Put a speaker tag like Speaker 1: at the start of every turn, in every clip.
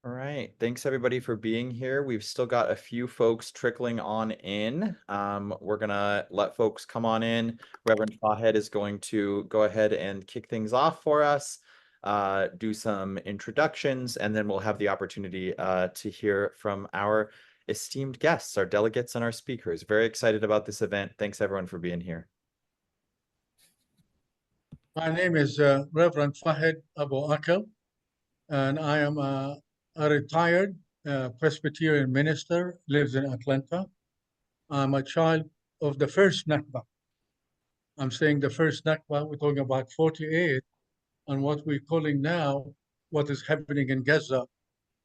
Speaker 1: All right. Thanks everybody for being here. We've still got a few folks trickling on in. We're gonna let folks come on in. Reverend Fahed is going to go ahead and kick things off for us, do some introductions, and then we'll have the opportunity to hear from our esteemed guests, our delegates, and our speakers. Very excited about this event. Thanks everyone for being here.
Speaker 2: My name is Reverend Fahed AbuAkel, and I am a retired Presbyterian minister, lives in Atlanta. I'm a child of the first Nakba. I'm saying the first Nakba, we're talking about 48, and what we're calling now, what is happening in Gaza,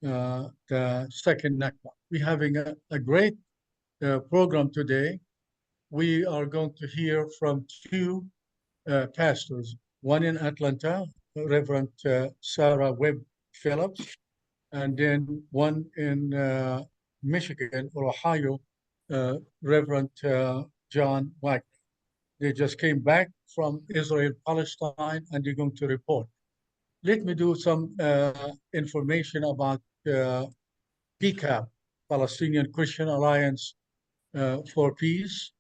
Speaker 2: the second Nakba. We're having a great program today. We are going to hear from two pastors, one in Atlanta, Reverend Sarah Webb Phillips, and then one in Michigan or Ohio, Reverend John Wagner. They just came back from Israel, Palestine, and they're going to report. Let me do some information about PCAP, Palestinian Christian Alliance for Peace.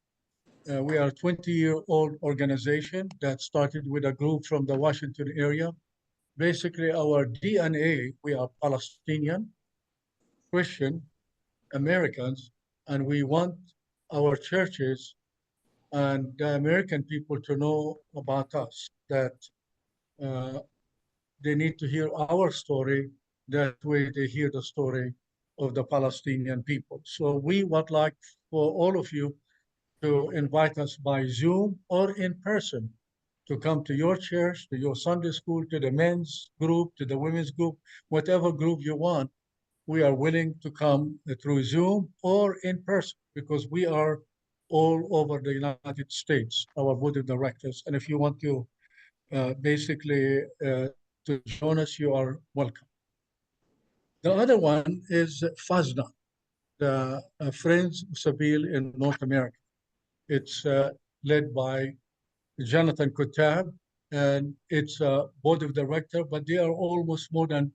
Speaker 2: We are a 20-year-old organization that started with a group from the Washington area. Basically, our DNA, we are Palestinian, Christian, Americans, and we want our churches and the American people to know about us, that uh, they need to hear our story. That way they hear the story of the Palestinian people. So we would like for all of you to invite us by Zoom or in person to come to your church, to your Sunday school, to the men's group, to the women's group, whatever group you want. We are willing to come through Zoom or in person because we are all over the United States, our board of directors. And if you want to basically to join us, you are welcome. The other one is FOSNA, the Friends of Sabeel in North America. It's led by Jonathan Kutab, and it's a board of director, but they are almost more than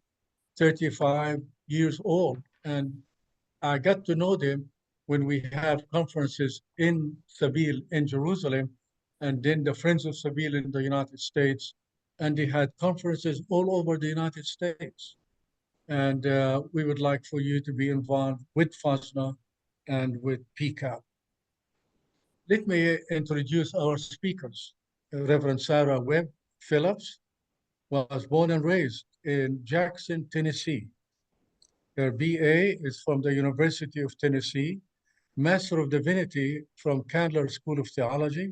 Speaker 2: 35 years old. And I got to know them when we have conferences in Sabeel in Jerusalem, and then the Friends of Sabeel in the United States. And they had conferences all over the United States. And we would like for you to be involved with FOSNA and with PCAP. Let me introduce our speakers. Reverend Sarah Webb Phillips was born and raised in Jackson, Tennessee. Her BA is from the University of Tennessee, Master of Divinity from Candler School of Theology.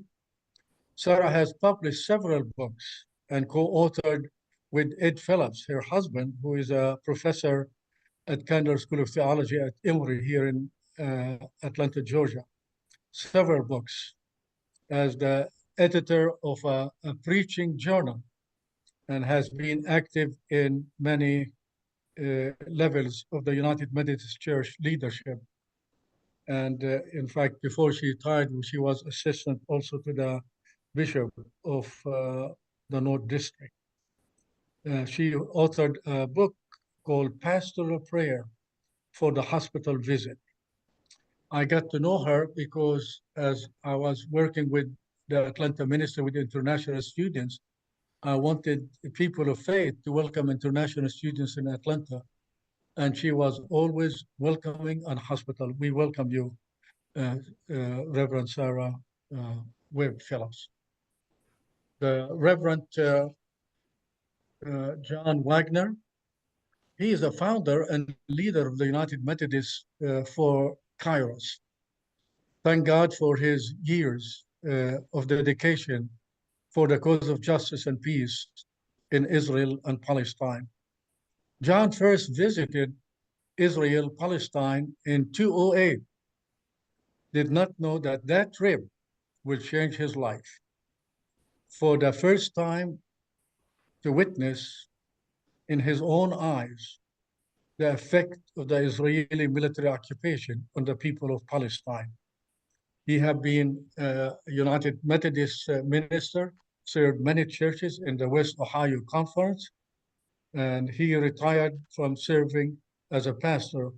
Speaker 2: Sarah has published several books and co-authored with Ed Phillips, her husband, who is a professor at Candler School of Theology at Emory here in Atlanta, Georgia. Several books as the editor of a preaching journal and has been active in many levels of the United Methodist Church leadership. And in fact, before she retired, she was assistant also to the bishop of the North District. She authored a book called Pastoral Prayer for the Hospital Visit. I got to know her because as I was working with the Atlanta minister with international students, I wanted people of faith to welcome international students in Atlanta. And she was always welcoming and hospitable. We welcome you, Reverend Sarah Webb Phillips. The Reverend John Wagner, he is a founder and leader of the United Methodists for Kairos. Thank God for his years of dedication for the cause of justice and peace in Israel and Palestine. John first visited Israel, Palestine in 2008, did not know that that trip will change his life. For the first time to witness in his own eyes the effect of the Israeli military occupation on the people of Palestine. He had been a United Methodist minister, served many churches in the West Ohio Conference, and he retired from serving as a pastor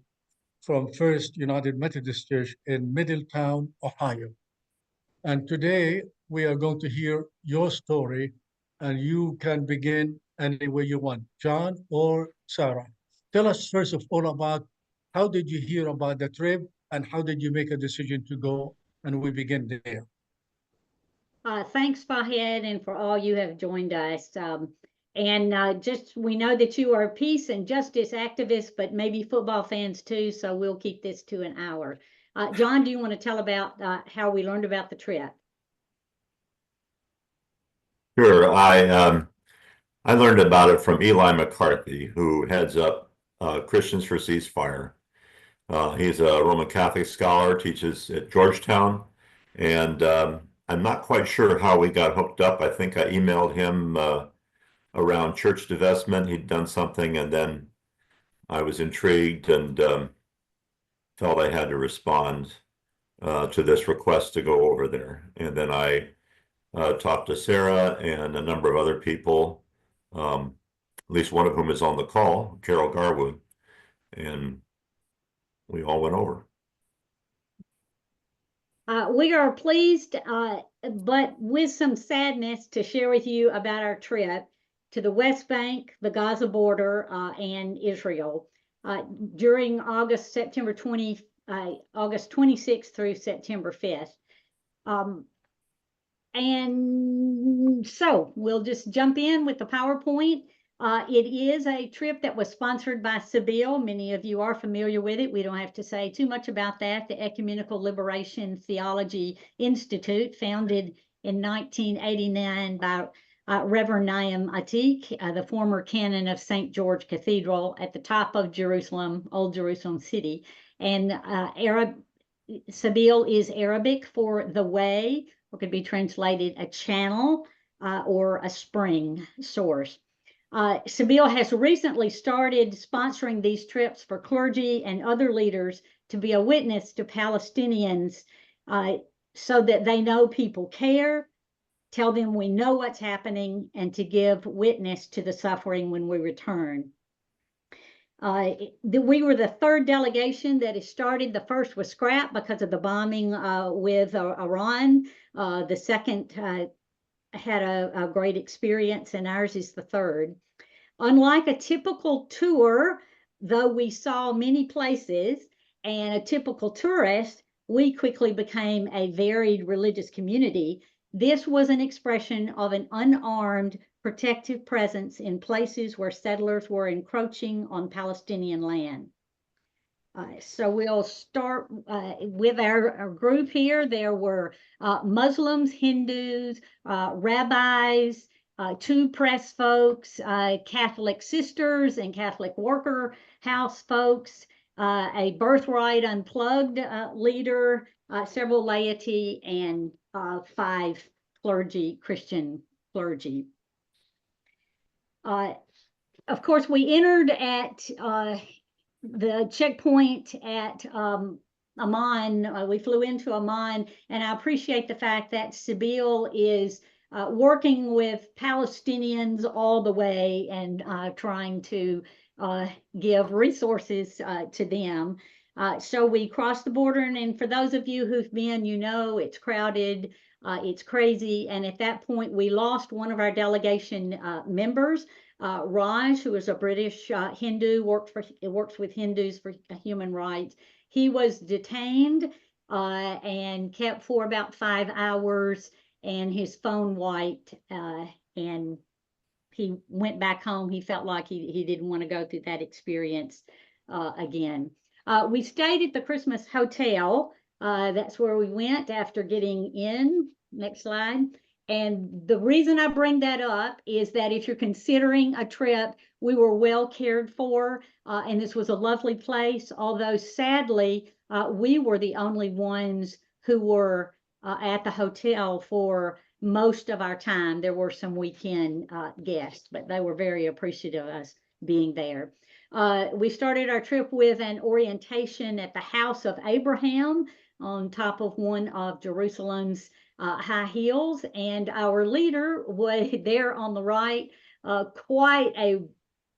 Speaker 2: from First United Methodist Church in Middletown, Ohio. And today we are going to hear your story, and you can begin any way you want, John or Sarah. Tell us first of all about how did you hear about the trip and how did you make a decision to go? And we begin there.
Speaker 3: Thanks, Fahed, and for all you have joined us. Just we know that you are peace and justice activists, but maybe football fans too. So we'll keep this to an hour. John, do you want to tell about how we learned about the trip?
Speaker 4: Sure. I learned about it from Eli McCarthy, who heads up Christians for Ceasefire. He's a Roman Catholic scholar, teaches at Georgetown, and I'm not quite sure how we got hooked up. I think I emailed him around church divestment. He'd done something, and then I was intrigued and felt I had to respond to this request to go over there. And then I talked to Sarah and a number of other people, at least one of whom is on the call, Carol Garwood, and we all went over.
Speaker 3: We are pleased, but with some sadness, to share with you about our trip to the West Bank, the Gaza border, and Israel during August 26th through September 5th. And so we'll just jump in with the PowerPoint. It is a trip that was sponsored by Sabeel. Many of you are familiar with it. We don't have to say too much about that. The Ecumenical Liberation Theology Institute, founded in 1989 by Reverend Naim Atik, the former canon of St. George Cathedral at the top of Jerusalem, Old Jerusalem City. And Sabeel is Arabic for the way, or could be translated a channel or a spring source. Sabeel has recently started sponsoring these trips for clergy and other leaders to be a witness to Palestinians so that they know people care, tell them we know what's happening, and to give witness to the suffering when we return. We were the third delegation that has started. The first was scrapped because of the bombing with Iran. The second had a great experience, and ours is the third. Unlike a typical tour, though we saw many places, and a typical tourist, we quickly became a varied religious community. This was an expression of an unarmed, protective presence in places where settlers were encroaching on Palestinian land. So we'll start with our group here. There were Muslims, Hindus, rabbis, two press folks, Catholic sisters and Catholic worker house folks, a Birthright Unplugged leader, several laity, and 5 clergy, Christian clergy. Of course, we entered at the checkpoint at Amman. We flew into Amman, and I appreciate the fact that Sabeel is working with Palestinians all the way and trying to give resources to them. So we crossed the border, and for those of you who've been, you know it's crowded, it's crazy, and at that point we lost one of our delegation members, Raj, who is a British Hindu, works with Hindus for human rights. He was detained and kept for about 5 hours, and his phone wiped, and he went back home. He felt like he didn't want to go through that experience again. We stayed at the Christmas Hotel. That's where we went after getting in. Next slide. And the reason I bring that up is that if you're considering a trip, we were well cared for, and this was a lovely place, although sadly, we were the only ones who were at the hotel for most of our time. There were some weekend guests, but they were very appreciative of us being there. We started our trip with an orientation at the House of Abraham on top of one of Jerusalem's high hills, and our leader was there on the right, quite a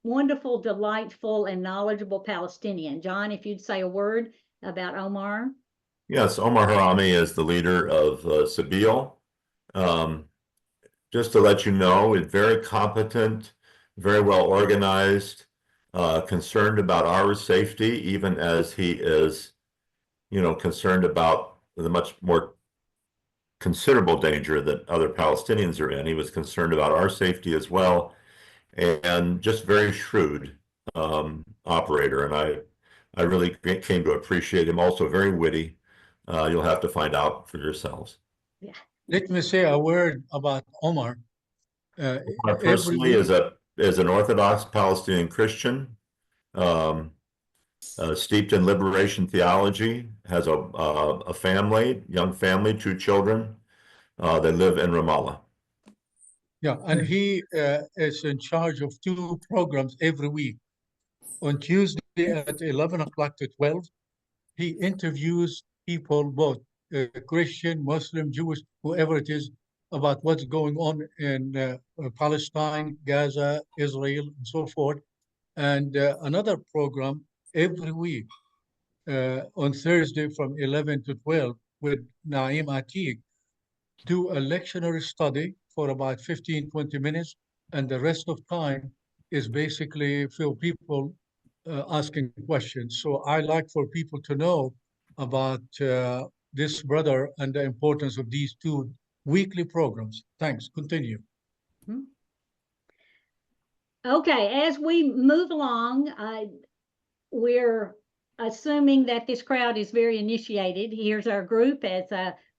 Speaker 3: wonderful, delightful, and knowledgeable Palestinian. John, if you'd say a word about Omar.
Speaker 4: Yes, Omar Harami is the leader of Sabeel. Just to let you know, it's very competent, very well organized, concerned about our safety, even as he is, concerned about the much more considerable danger that other Palestinians are in. He was concerned about our safety as well, and just very shrewd operator. And I really came to appreciate him. Also very witty. You'll have to find out for yourselves.
Speaker 3: Yeah.
Speaker 2: Let me say a word about Omar.
Speaker 4: Omar personally is an Orthodox Palestinian Christian, steeped in liberation theology, has a family, young family, 2 children. They live in Ramallah.
Speaker 2: Yeah, and he is in charge of 2 programs every week. On Tuesday at 11 o'clock to 12, he interviews people, both Christian, Muslim, Jewish, whoever it is, about what's going on in Palestine, Gaza, Israel, and so forth. And another program every week on Thursday from 11 to 12 with Naeem Atiq, do a lectionary study for about 15, 20 minutes. And the rest of time is basically for people asking questions. So I like for people to know about this brother and the importance of these 2 weekly programs. Thanks. Continue.
Speaker 3: Okay, as we move along, we're assuming that this crowd is very initiated. Here's our group as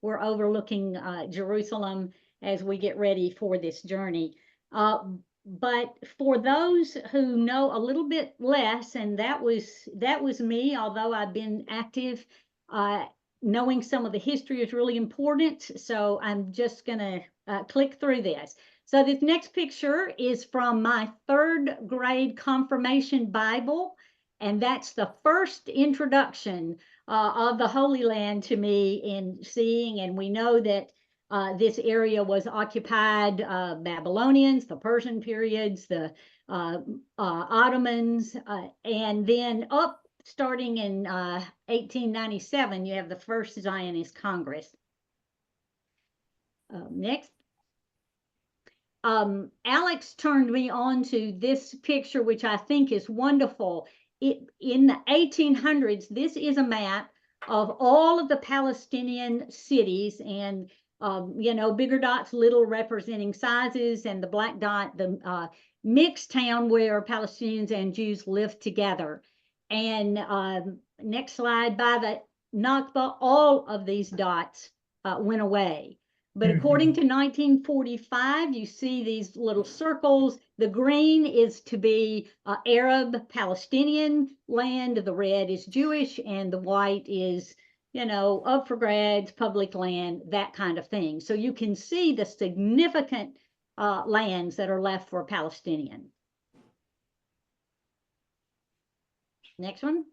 Speaker 3: we're overlooking Jerusalem as we get ready for this journey. But for those who know a little bit less, and that was me, although I've been active, knowing some of the history is really important. So I'm just gonna click through this. So this next picture is from my 3rd grade confirmation Bible, and that's the first introduction of the Holy Land to me in seeing, and we know that this area was occupied Babylonians, the Persian periods, the Ottomans, and then up starting in 1897, you have the first Zionist Congress. Next. Alex turned me on to this picture, which I think is wonderful. In the 1800s, this is a map of all of the Palestinian cities, and bigger dots, little representing sizes, and the black dot, the mixed town where Palestinians and Jews lived together. And next slide, by the Nakba, all of these dots went away. But according to 1945, you see these little circles. The green is to be Arab Palestinian land, the red is Jewish, and the white is, up for grabs, public land, that kind of thing. So you can see the significant lands that are left for Palestinian. Next one.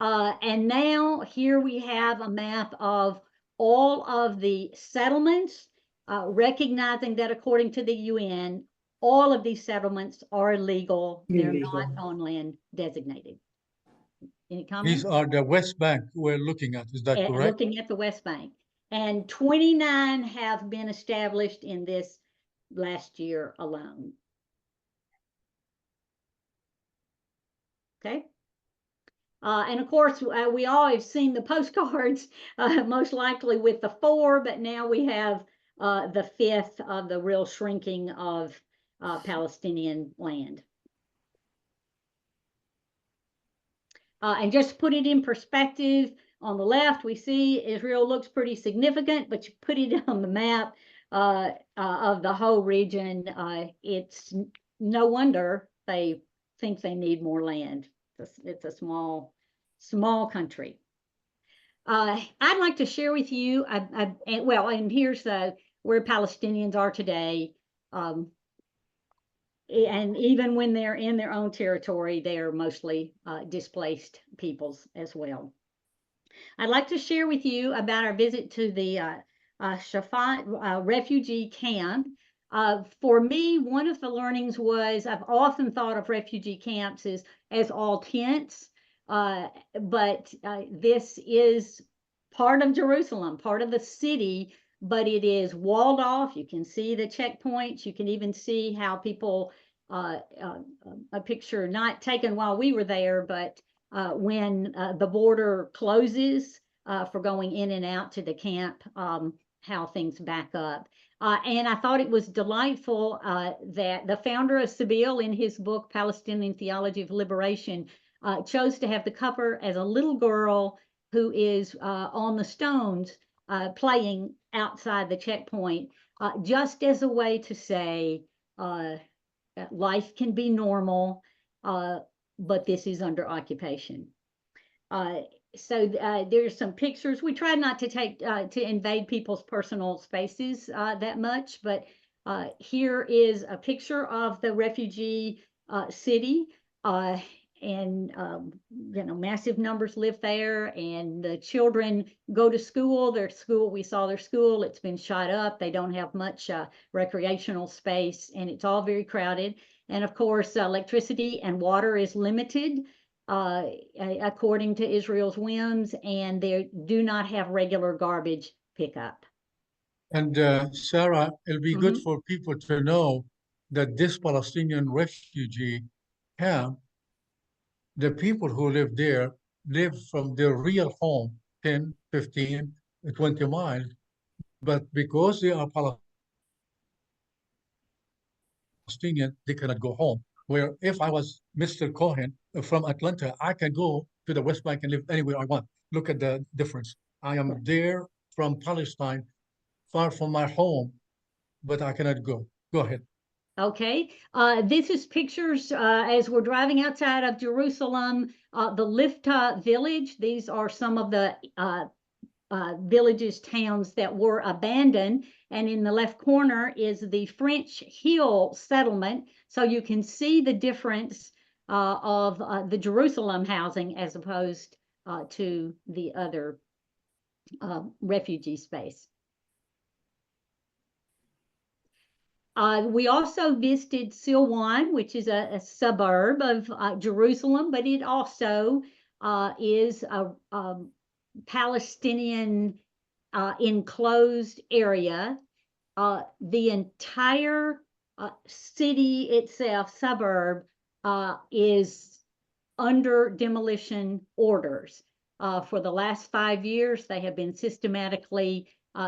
Speaker 3: And now here we have a map of all of the settlements, recognizing that according to the UN, all of these settlements are illegal. They're not on land designated. Any comments?
Speaker 2: These are the West Bank we're looking at. Is that correct?
Speaker 3: Looking at the West Bank. And 29 have been established in this last year alone. Okay. And of course, we all have seen the postcards, most likely with the 4, but now we have the 5th of the real shrinking of Palestinian land. And just to put it in perspective, on the left, we see Israel looks pretty significant, but you put it on the map of the whole region, it's no wonder they think they need more land. It's a small country. I'd like to share with you, and here's where Palestinians are today. And even when they're in their own territory, they are mostly displaced peoples as well. I'd like to share with you about our visit to the Shafat refugee camp. For me, one of the learnings was I've often thought of refugee camps as all tents, but this is part of Jerusalem, part of the city, but it is walled off. You can see the checkpoints. You can even see how people, a picture not taken while we were there, but when the border closes for going in and out to the camp, how things back up. And I thought it was delightful that the founder of Sabeel, in his book, Palestinian Theology of Liberation, chose to have the cover as a little girl who is on the stones playing outside the checkpoint, just as a way to say life can be normal, but this is under occupation. So there's some pictures. We try not to take to invade people's personal spaces that much, but here is a picture of the refugee city, and you know, massive numbers live there, and the children go to school. Their school, we saw their school. It's been shot up. They don't have much recreational space, and it's all very crowded. And of course, electricity and water is limited according to Israel's whims, and they do not have regular garbage pickup.
Speaker 2: And Sarah, it'll be good for people to know that this Palestinian refugee camp, the people who live there live from their real home 10, 15, 20 miles, but because they are Palestinian, they cannot go home. Where if I was Mr. Cohen from Atlanta, I can go to the West Bank and live anywhere I want. Look at the difference. I am there from Palestine, far from my home, but I cannot go. Go ahead.
Speaker 3: Okay, this is pictures as we're driving outside of Jerusalem, the Lifta village. These are some of the villages, towns that were abandoned. And in the left corner is the French Hill settlement. So you can see the difference of the Jerusalem housing as opposed to the other refugee space. We also visited Silwan, which is a suburb of Jerusalem, but it also is a Palestinian enclosed area. The entire city itself, suburb, is under demolition orders. For the last 5 years, they have been systematically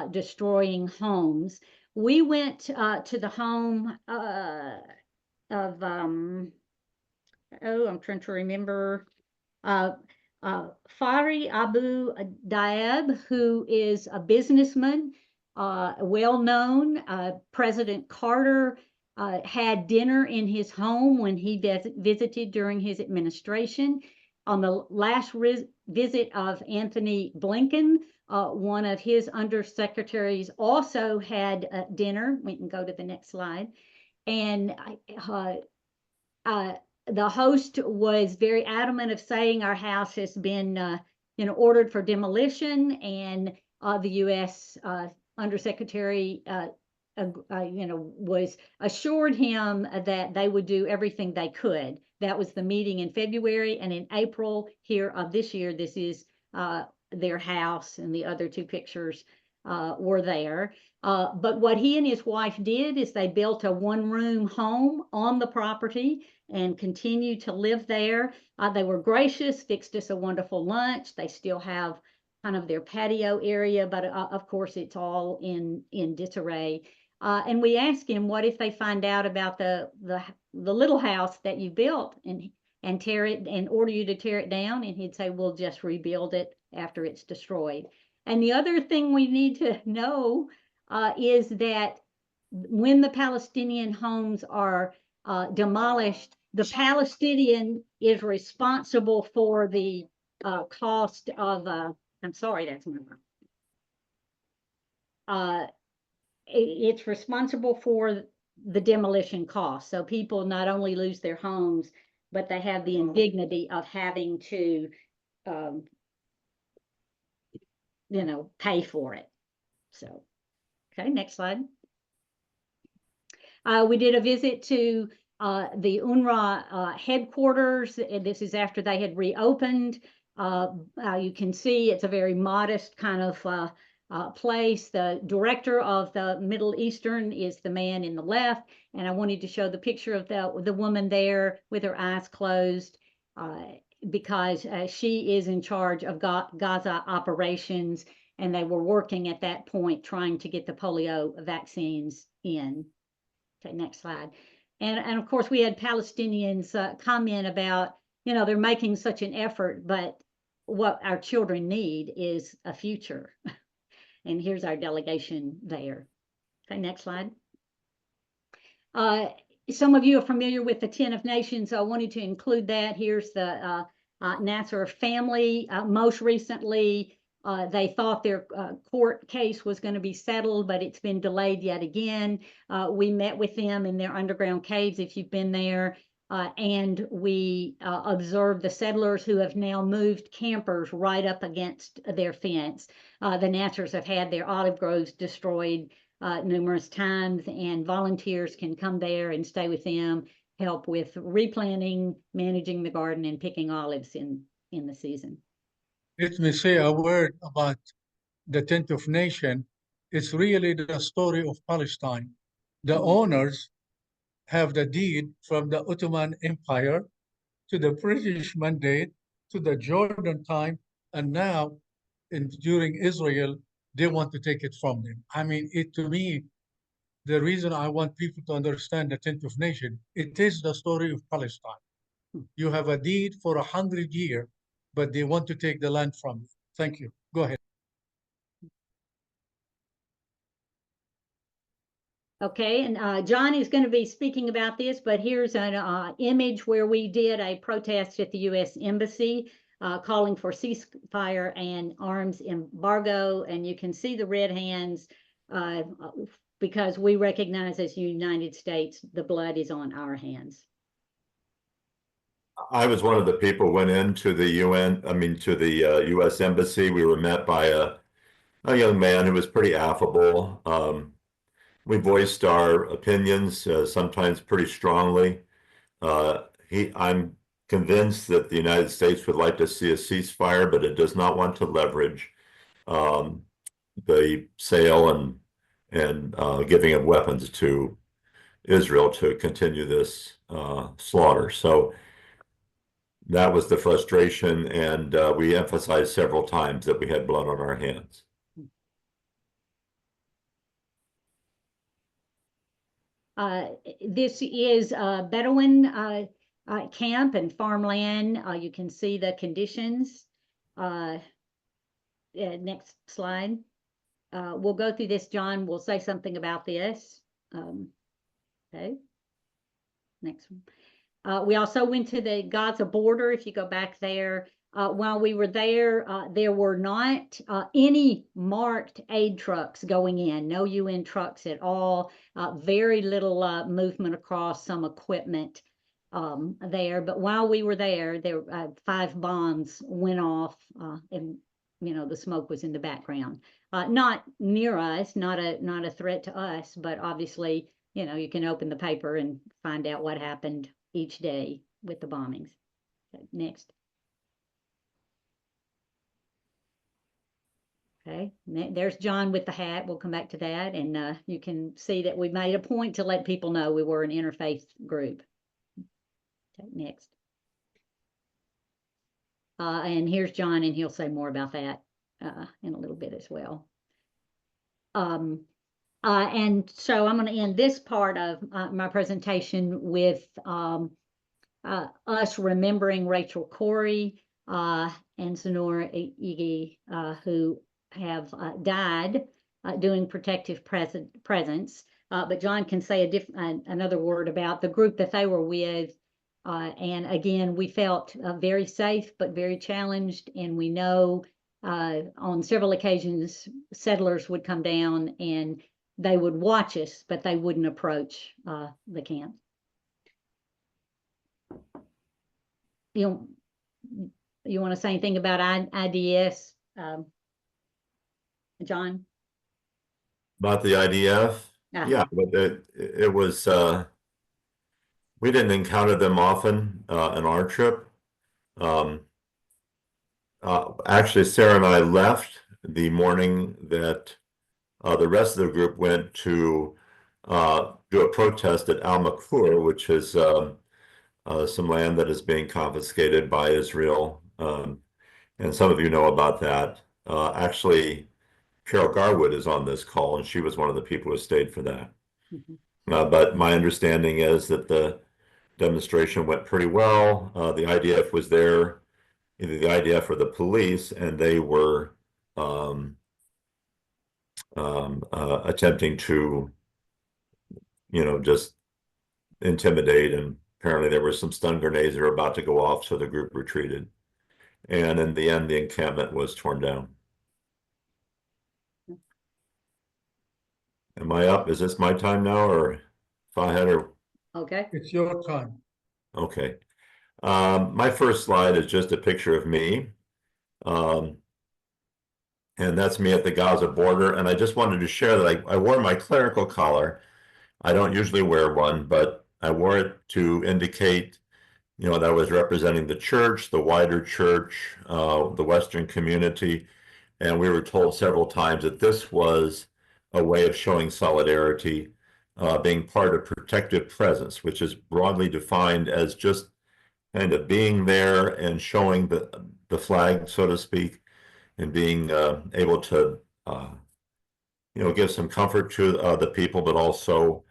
Speaker 3: destroying homes. We went to the home of, I'm trying to remember, Fahed AbuAkel, who is a businessman, well known. President Carter had dinner in his home when he visited during his administration. On the last visit of Anthony Blinken, one of his undersecretaries also had dinner. We can go to the next slide. And the host was very adamant of saying our house has been ordered for demolition, and the U.S. Undersecretary was assured him that they would do everything they could. That was the meeting in February, and in April here of this year, this is their house, and the other two pictures were there. But what he and his wife did is they built a one-room home on the property and continue to live there. They were gracious, fixed us a wonderful lunch. They still have kind of their patio area, but of course it's all in disarray. And we asked him, what if they find out about the little house that you built and tear it and order you to tear it down? And he'd say, we'll just rebuild it after it's destroyed. And the other thing we need to know is that when the Palestinian homes are demolished, the Palestinian is responsible for the cost of, I'm sorry, that's my wrong. It's responsible for the demolition cost. So people not only lose their homes, but they have the indignity of having to, pay for it. So, okay, next slide. We did a visit to the UNRWA headquarters. This is after they had reopened. You can see it's a very modest kind of place. The director of the Middle Eastern is the man in the left, and I wanted to show the picture of the woman there with her eyes closed because she is in charge of Gaza operations, and they were working at that point trying to get the polio vaccines in. Okay, next slide. And of course, we had Palestinians comment about, they're making such an effort, but what our children need is a future. And here's our delegation there. Okay, next slide. Some of you are familiar with the 10 of Nations, so I wanted to include that. Here's the Nasser family. Most recently, they thought their court case was going to be settled, but it's been delayed yet again. We met with them in their underground caves, if you've been there, and we observed the settlers who have now moved campers right up against their fence. The Nassers have had their olive groves destroyed numerous times, and volunteers can come there and stay with them, help with replanting, managing the garden, and picking olives in the season.
Speaker 2: Let me say a word about the 10th of Nation. It's really the story of Palestine. The owners have the deed from the Ottoman Empire to the British Mandate to the Jordan time, and now during Israel, they want to take it from them. I mean, to me, the reason I want people to understand the 10th of Nation, it is the story of Palestine. You have a deed for 100 years, but they want to take the land from you. Thank you. Go ahead.
Speaker 3: Okay, and John is going to be speaking about this, but here's an image where we did a protest at the U.S. Embassy calling for ceasefire and arms embargo, and you can see the red hands because we recognize as United States, the blood is on our hands.
Speaker 4: I was one of the people who went into the to the U.S. Embassy. We were met by a young man who was pretty affable. We voiced our opinions, sometimes pretty strongly. I'm convinced that the United States would like to see a ceasefire, but it does not want to leverage the sale and giving of weapons to Israel to continue this slaughter. So that was the frustration, and we emphasized several times that we had blood on our hands.
Speaker 3: This is a Bedouin camp and farmland. You can see the conditions. Next slide. We'll go through this. John will say something about this. Okay. Next one. We also went to the Gaza border. If you go back there, while we were there, there were not any marked aid trucks going in, no UN trucks at all, very little movement across some equipment there. But while we were there, 5 bombs went off and the smoke was in the background. Not near us, not a threat to us, but obviously, you can open the paper and find out what happened each day with the bombings. Okay, next. Okay, there's John with the hat. We'll come back to that. And you can see that we made a point to let people know we were an interfaith group. Okay, next. And here's John, and he'll say more about that in a little bit as well. And so I'm going to end this part of my presentation with us remembering Rachel Corey and Sonora Igi, who have died doing protective presence. But John can say another word about the group that they were with. And again, we felt very safe, but very challenged. And we know on several occasions, settlers would come down and they would watch us, but they wouldn't approach the camp. You want to say anything about IDS, John?
Speaker 4: About the IDF? Yeah, but it was we didn't encounter them often on our trip. Actually, Sarah and I left the morning that the rest of the group went to do a protest at Al-Makur, which is some land that is being confiscated by Israel. And some of you know about that. Actually, Carol Garwood is on this call, and she was one of the people who stayed for that. But my understanding is that the demonstration went pretty well. The IDF was there, either the IDF or the police, and they were attempting to, just intimidate. And apparently there were some stun grenades that were about to go off, so the group retreated. And in the end, the encampment was torn down. Am I up? Is this my time now, or Fahed, or?
Speaker 3: Okay.
Speaker 2: It's your time.
Speaker 4: Okay. My first slide is just a picture of me. And that's me at the Gaza border. And I just wanted to share that I wore my clerical collar. I don't usually wear one, but I wore it to indicate, that I was representing the church, the wider church, the Western community. And we were told several times that this was a way of showing solidarity, being part of protective presence, which is broadly defined as just kind of being there and showing the flag, so to speak, and being able to, give some comfort to the people, but also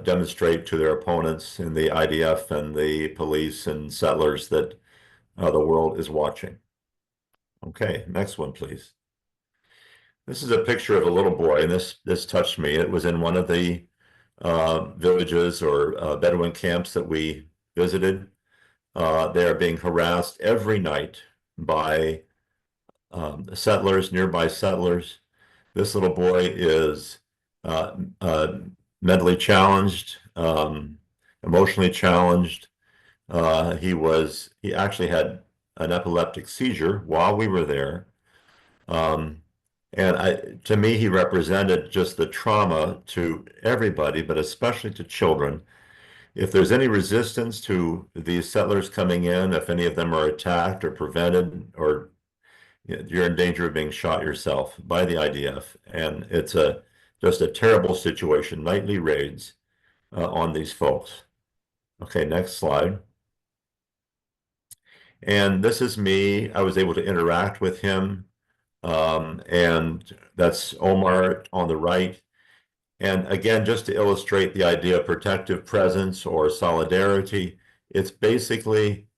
Speaker 4: demonstrate to their opponents in the IDF and the police and settlers that the world is watching. Okay, next one, please. This is a picture of a little boy, and this touched me. It was in one of the villages or Bedouin camps that we visited. They are being harassed every night by settlers, nearby settlers. This little boy is mentally challenged, emotionally challenged. He actually had an epileptic seizure while we were there. And to me, he represented just the trauma to everybody, but especially to children. If there's any resistance to these settlers coming in, if any of them are attacked or prevented, or you're in danger of being shot yourself by the IDF. And it's just a terrible situation, nightly raids on these folks. Okay, next slide. And this is me. I was able to interact with him. And that's Omar on the right. And again, just to illustrate the idea of protective presence or solidarity, it's basically,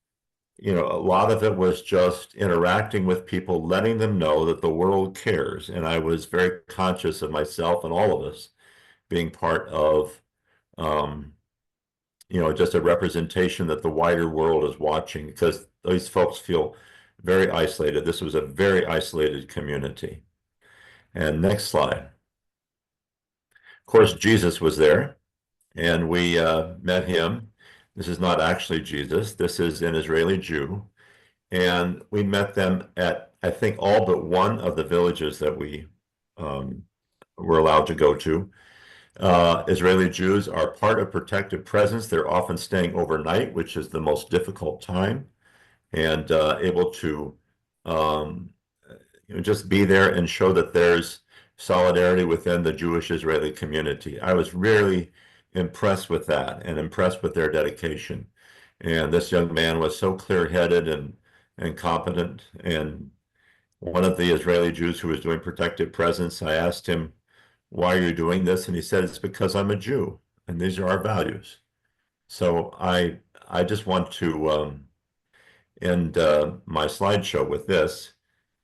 Speaker 4: a lot of it was just interacting with people, letting them know that the world cares. And I was very conscious of myself and all of us being part of, just a representation that the wider world is watching, because these folks feel very isolated. This was a very isolated community. And next slide. Of course, Jesus was there, and we met him. This is not actually Jesus. This is an Israeli Jew. And we met them at, I think, all but one of the villages that we were allowed to go to. Israeli Jews are part of protective presence. They're often staying overnight, which is the most difficult time, and able to just be there and show that there's solidarity within the Jewish Israeli community. I was really impressed with that and impressed with their dedication. And this young man was so clear-headed and competent. And one of the Israeli Jews who was doing protective presence, I asked him, "Why are you doing this?" And he said, "It's because I'm a Jew, and these are our values." So I just want to end my slideshow with this.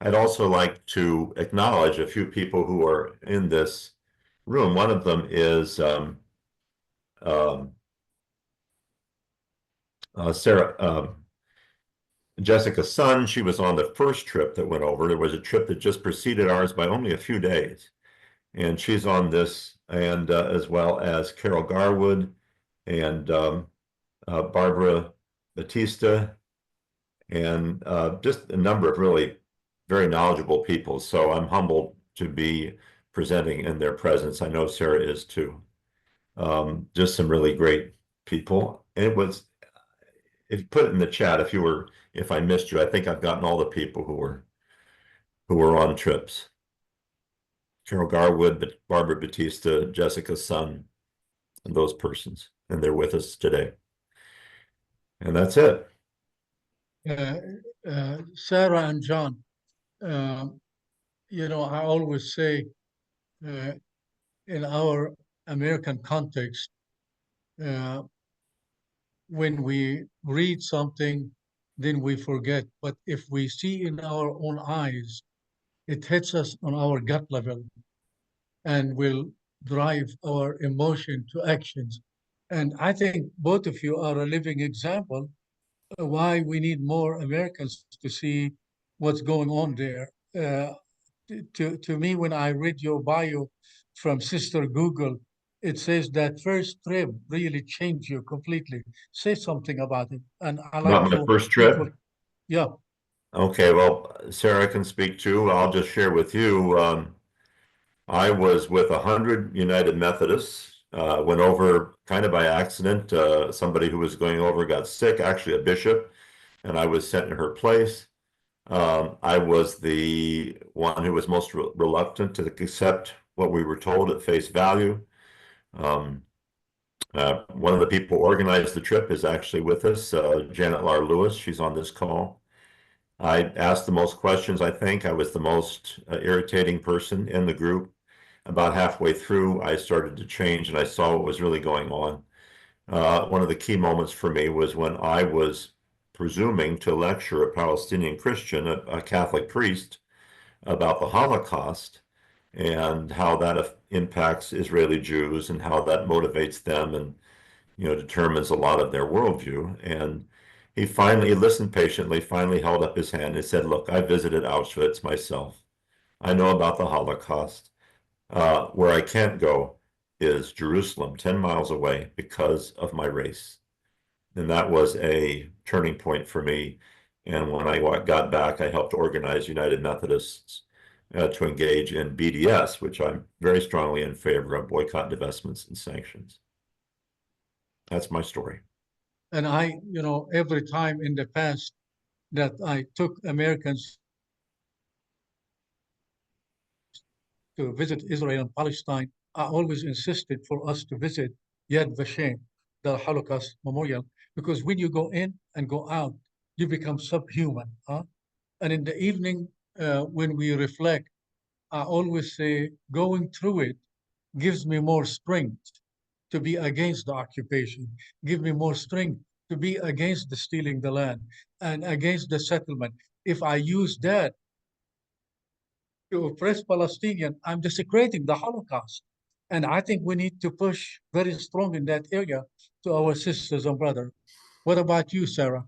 Speaker 4: I'd also like to acknowledge a few people who are in this room. One of them is Jessica's son. She was on the first trip that went over. There was a trip that just preceded ours by only a few days. And she's on this, and as well as Carol Garwood and Barbara Batista, and just a number of really very knowledgeable people. So I'm humbled to be presenting in their presence. I know Sarah is too. Just some really great people. And it was, if you put it in the chat, if I missed you, I think I've gotten all the people who were on trips. Carol Garwood, Barbara Batista, Jessica Sun, and those persons. And they're with us today. And that's it.
Speaker 2: Sarah and John, you know, I always say in our American context, when we read something, then we forget. But if we see in our own eyes, it hits us on our gut level and will drive our emotion to actions. And I think both of you are a living example of why we need more Americans to see what's going on there. To me, when I read your bio from Sister Google, it says that first trip really changed you completely. Say something about it. And I like
Speaker 4: About my
Speaker 2: for
Speaker 4: first
Speaker 2: people.
Speaker 4: trip?
Speaker 2: Yeah.
Speaker 4: Okay, well, Sarah can speak too. I'll just share with you. I was with 100 United Methodists, went over kind of by accident. Somebody who was going over got sick, actually a bishop, and I was sent in her place. I was the one who was most reluctant to accept what we were told at face value. One of the people who organized the trip is actually with us, Janet Lar-Lewis. She's on this call. I asked the most questions, I think. I was the most irritating person in the group. About halfway through, I started to change and I saw what was really going on. One of the key moments for me was when I was presuming to lecture a Palestinian Christian, a Catholic priest, about the Holocaust and how that impacts Israeli Jews and how that motivates them and, you know, determines a lot of their worldview. And he finally listened patiently, finally held up his hand and said, look, I visited Auschwitz myself. I know about the Holocaust. Where I can't go is Jerusalem, 10 miles away, because of my race. And that was a turning point for me. And when I got back, I helped organize United Methodists to engage in BDS, which I'm very strongly in favor of, boycott, divestments, and sanctions. That's my story.
Speaker 2: And I, you know, every time in the past that I took Americans to visit Israel and Palestine, I always insisted for us to visit Yad Vashem, the Holocaust Memorial, because when you go in and go out, you become subhuman. And in the evening, when we reflect, I always say going through it gives me more strength to be against the occupation, give me more strength to be against the stealing the land and against the settlement. If I use that to oppress Palestinian, I'm desecrating the Holocaust. And I think we need to push very strong in that area to our sisters and brothers. What about you, Sarah?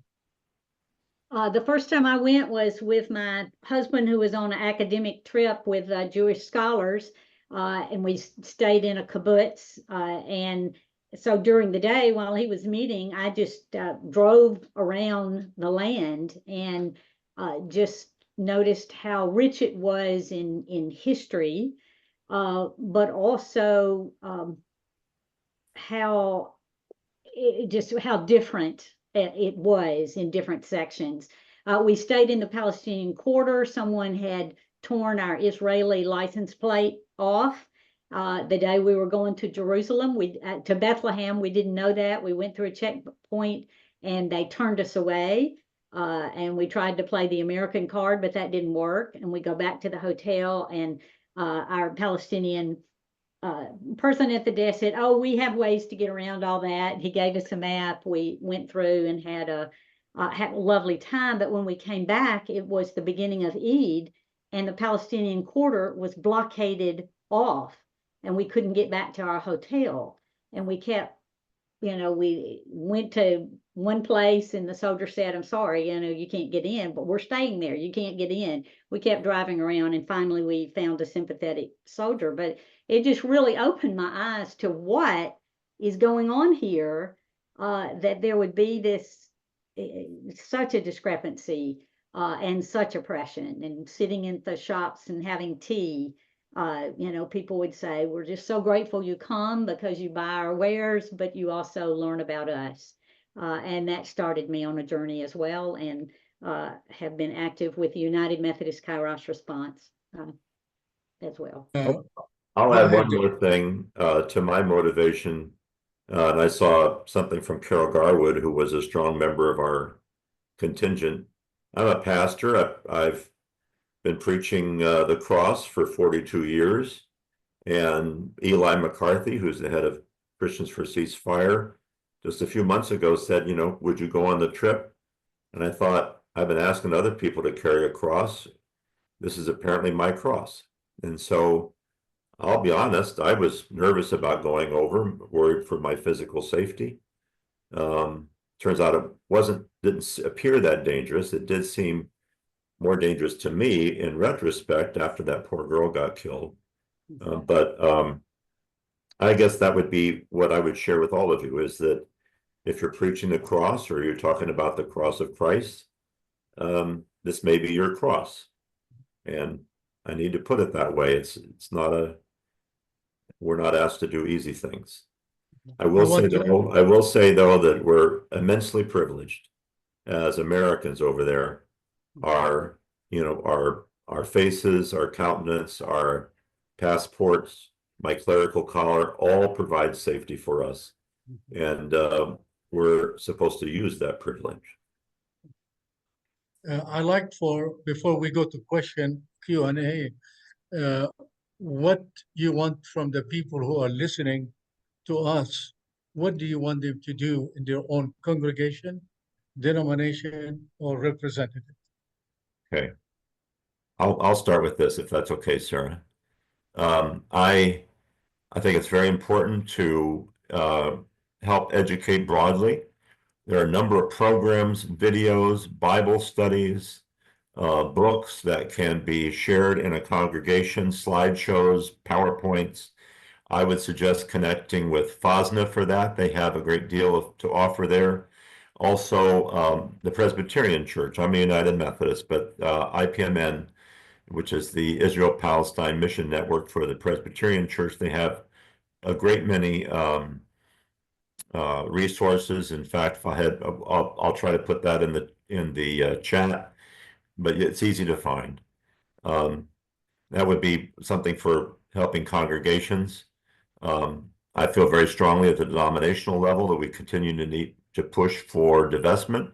Speaker 3: The first time I went was with my husband, who was on an academic trip with Jewish scholars, and we stayed in a kibbutz. And so during the day while he was meeting, I just drove around the land and just noticed how rich it was in history, but also how different it was in different sections. We stayed in the Palestinian quarter. Someone had torn our Israeli license plate off the day we were going to Jerusalem. To Bethlehem. We didn't know that. We went through a checkpoint and they turned us away. And we tried to play the American card, but that didn't work. And we go back to the hotel, and our Palestinian person at the desk said, oh, we have ways to get around all that. He gave us a map. We went through and had a lovely time. But when we came back, it was the beginning of Eid, and the Palestinian quarter was blockaded off, and we couldn't get back to our hotel. And we kept, we went to one place and the soldier said, I'm sorry, you can't get in, but we're staying there. You can't get in. We kept driving around, and finally we found a sympathetic soldier. But it just really opened my eyes to what is going on here, that there would be this such a discrepancy and such oppression, and sitting in the shops and having tea You know, people would say, we're just so grateful you come because you buy our wares, but you also learn about us. And that started me on a journey as well, and have been active with the United Methodist Kairos Response as well.
Speaker 4: I'll
Speaker 2: Go
Speaker 4: add
Speaker 2: ahead,
Speaker 4: one more thing to my motivation. And I saw something from Carol Garwood, who was a strong member of our contingent. I'm a pastor. I've been preaching the cross for 42 years. And Eli McCarthy, who's the head of Christians for Ceasefire, just a few months ago said, you know, would you go on the trip? And I thought, I've been asking other people to carry a cross. This is apparently my cross. And so I'll be honest, I was nervous about going over, worried for my physical safety. Turns out it didn't appear that dangerous. It did seem more dangerous to me in retrospect after that poor girl got killed. But I guess that would be what I would share with all of you, is that if you're preaching the cross or you're talking about the cross of Christ, this may be your cross. And I need to put it that way. It's not we're not asked to do easy things. I will say though that we're immensely privileged as Americans over there. Our, you know, our faces, our countenance, our passports, my clerical collar, all provide safety for us. And we're supposed to use that privilege.
Speaker 2: I like before we go to Q&A, what you want from the people who are listening to us. What do you want them to do in their own congregation, denomination, or representative?
Speaker 4: Okay. I'll start with this, if that's okay, Sarah. I think it's very important to help educate broadly. There are a number of programs, videos, Bible studies, books that can be shared in a congregation, slideshows, PowerPoints. I would suggest connecting with FOSNA for that. They have a great deal to offer there. Also, the Presbyterian Church. I'm a United Methodist, but IPMN, which is the Israel-Palestine Mission Network for the Presbyterian Church, they have a great many resources. In fact, Fahed, I'll try to put that in the chat, but it's easy to find. That would be something for helping congregations. I feel very strongly at the denominational level that we continue to need to push for divestment.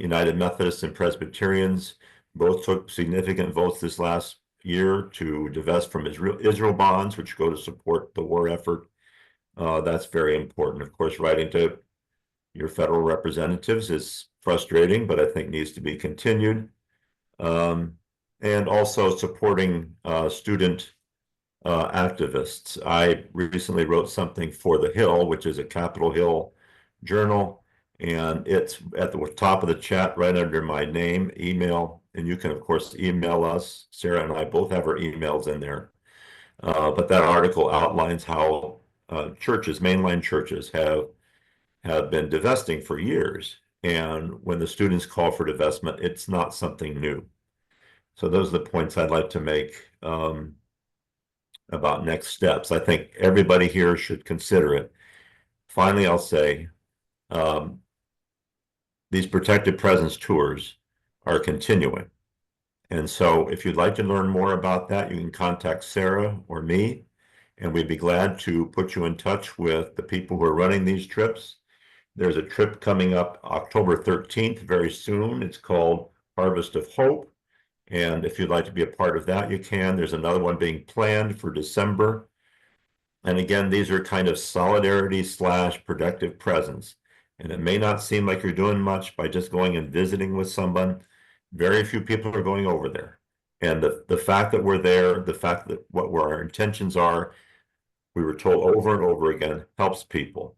Speaker 4: United Methodists and Presbyterians both took significant votes this last year to divest from Israel bonds, which go to support the war effort. That's very important. Of course, writing to your federal representatives is frustrating, but I think needs to be continued. And also supporting student activists. I recently wrote something for The Hill, which is a Capitol Hill journal, and it's at the top of the chat right under my name, email, and you can of course email us. Sarah and I both have our emails in there. But that article outlines how churches, mainline churches, have been divesting for years, and when the students call for divestment, it's not something new. So those are the points I'd like to make about next steps. I think everybody here should consider it. Finally, I'll say these protected presence tours are continuing. And so if you'd like to learn more about that, you can contact Sarah or me, and we'd be glad to put you in touch with the people who are running these trips. There's a trip coming up October 13th, very soon. It's called Harvest of Hope. And if you'd like to be a part of that, you can. There's another one being planned for December. And again, these are kind of solidarity / productive presence. And it may not seem like you're doing much by just going and visiting with someone. Very few people are going over there. And the fact that we're there, the fact that what our intentions are, we were told over and over again, helps people.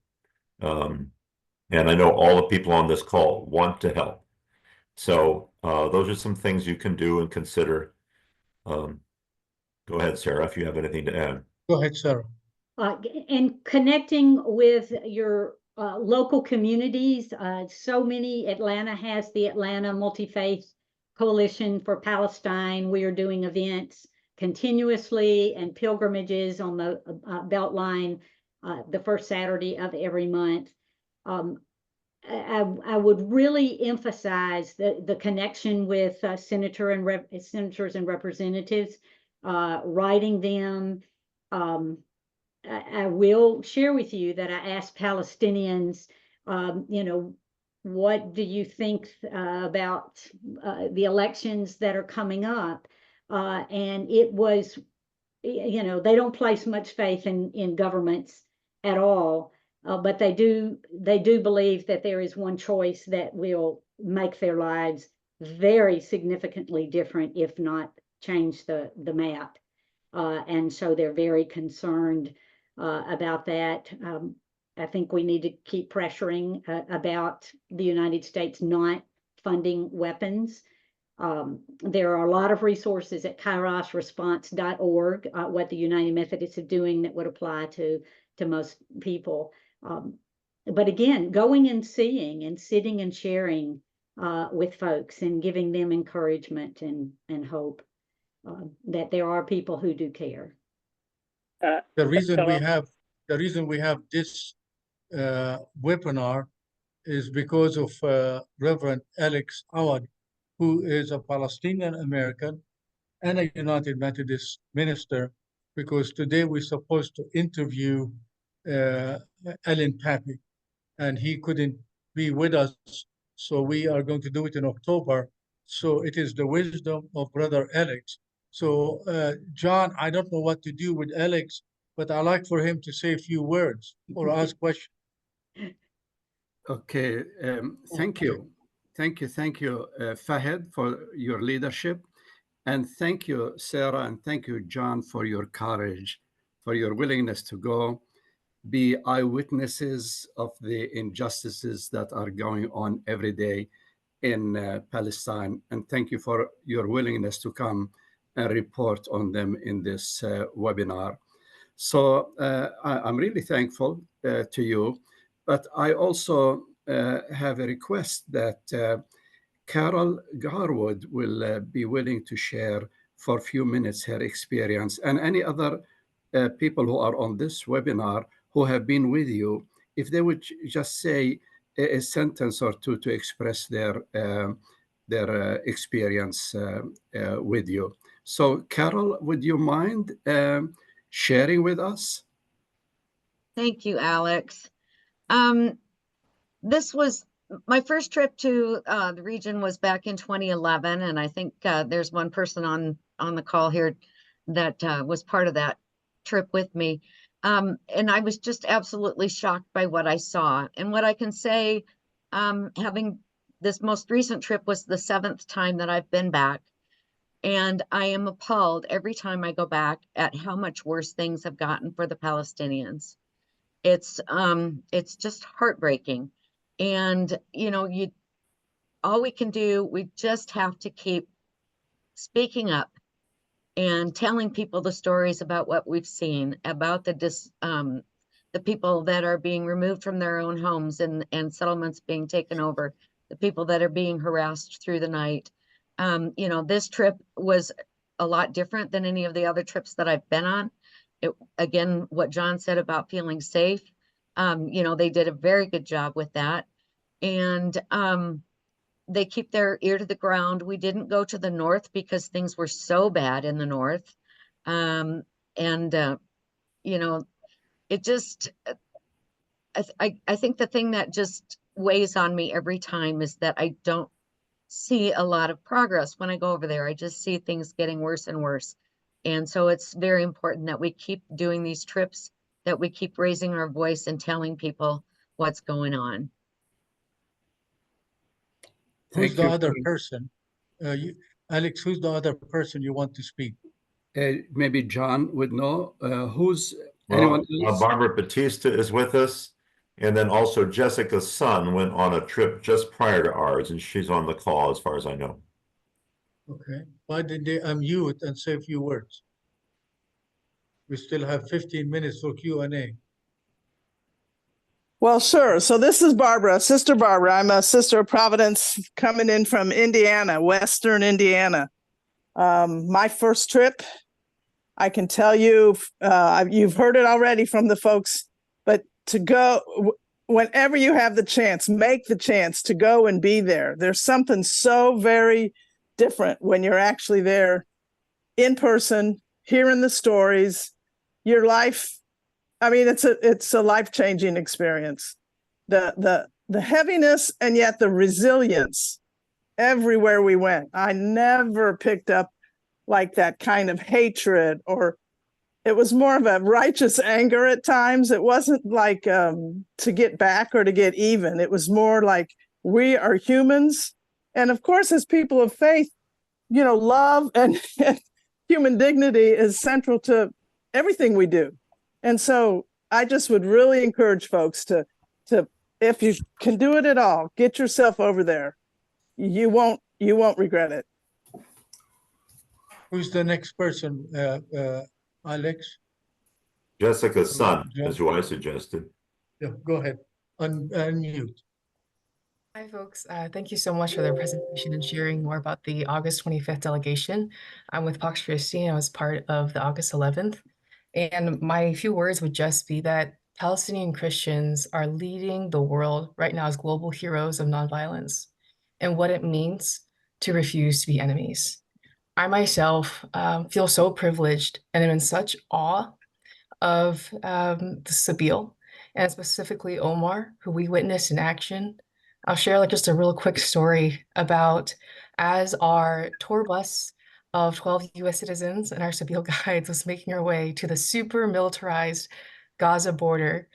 Speaker 4: And I know all the people on this call want to help. So those are some things you can do and consider. Go ahead, Sarah, if you have anything to add.
Speaker 2: Go ahead, Sarah.
Speaker 3: And connecting with your local communities, so many. Atlanta has the Atlanta Multi-Faith Coalition for Palestine. We are doing events continuously, and pilgrimages on the Beltline the first Saturday of every month. I would really emphasize the connection with senators and representatives, writing them. I will share with you that I asked Palestinians, what do you think about the elections that are coming up? And it was, they don't place much faith in governments at all. But they do believe that there is one choice that will make their lives very significantly different, if not change the map. And so they're very concerned about that. I think we need to keep pressuring about the United States not funding weapons. There are a lot of resources at kairosresponse.org, what the United Methodists are doing that would apply to most people. But again, going and seeing and sitting and sharing with folks and giving them encouragement and hope that there are people who do care.
Speaker 2: The reason we have this webinar is because of Reverend Alex Awad, who is a Palestinian American and a United Methodist minister, because today we're supposed to interview Ellen Pappy, and he couldn't be with us, so we are going to do it in October. So it is the wisdom of Brother Alex. So John, I don't know what to do with Alex, but I like for him to say a few words or ask questions.
Speaker 5: Okay, thank you, Fahed, for your leadership, and thank you, Sarah, and thank you, John, for your courage, for your willingness to go be eyewitnesses of the injustices that are going on every day in Palestine. And thank you for your willingness to come and report on them in this webinar. So I'm really thankful to you, but I also have a request that Carol Garwood will be willing to share for a few minutes her experience, and any other people who are on this webinar who have been with you, if they would just say a sentence or two to express their experience with you. So Carol, would you mind sharing with us?
Speaker 6: Thank you, Alex. This was my first trip to the region was back in 2011, and I think there's one person on the call here that was part of that trip with me. And I was just absolutely shocked by what I saw. And what I can say, having this most recent trip was the 7th time that I've been back. And I am appalled every time I go back at how much worse things have gotten for the Palestinians. It's just heartbreaking. And, all we can do, we just have to keep speaking up and telling people the stories about what we've seen, about the people that are being removed from their own homes and settlements being taken over, the people that are being harassed through the night. This trip was a lot different than any of the other trips that I've been on. Again, what John said about feeling safe, they did a very good job with that. And they keep their ear to the ground. We didn't go to the north because things were so bad in the north. It just, I think the thing that just weighs on me every time is that I don't see a lot of progress when I go over there. I just see things getting worse and worse. And so it's very important that we keep doing these trips, that we keep raising our voice and telling people what's going on.
Speaker 2: Who's the other person? Alex, who's the other person you want to speak?
Speaker 5: Maybe John would know. Who's anyone else?
Speaker 4: Barbara Batista is with us. And then also Jessica's son went on a trip just prior to ours, and she's on the call as far as I know.
Speaker 2: Okay. Why did they unmute and say a few words? We still have 15 minutes for Q&A.
Speaker 7: Well, sure. So this is Barbara, Sister Barbara. I'm a sister of Providence coming in from Indiana, Western Indiana. My first trip I can tell you, you've heard it already from the folks, but to go, whenever you have the chance, make the chance to go and be there. There's something so very different when you're actually there in person, hearing the stories, your life. I mean, it's a life-changing experience. The heaviness and yet the resilience everywhere we went. I never picked up like that kind of hatred, or it was more of a righteous anger at times. It wasn't like to get back or to get even. It was more like we are humans. And of course, as people of faith, you know, love and human dignity is central to everything we do. And so I just would really encourage folks to if you can do it at all, get yourself over there. You won't regret it.
Speaker 2: Who's the next person, Alex?
Speaker 4: Jessica's son,
Speaker 2: Yeah.
Speaker 4: is who I suggested.
Speaker 2: Yeah, go ahead. Unmute.
Speaker 8: Hi, folks. Thank you so much for the presentation and sharing more about the August 25th delegation. I'm with Pax Christi. I was part of the August 11th. And my few words would just be that Palestinian Christians are leading the world right now as global heroes of nonviolence and what it means to refuse to be enemies. I myself feel so privileged and am in such awe of the Sabeel and specifically Omar, who we witnessed in action. I'll share like just a real quick story about as our tour bus of 12 US citizens and our Sabeel guides was making our way to the super militarized Gaza border.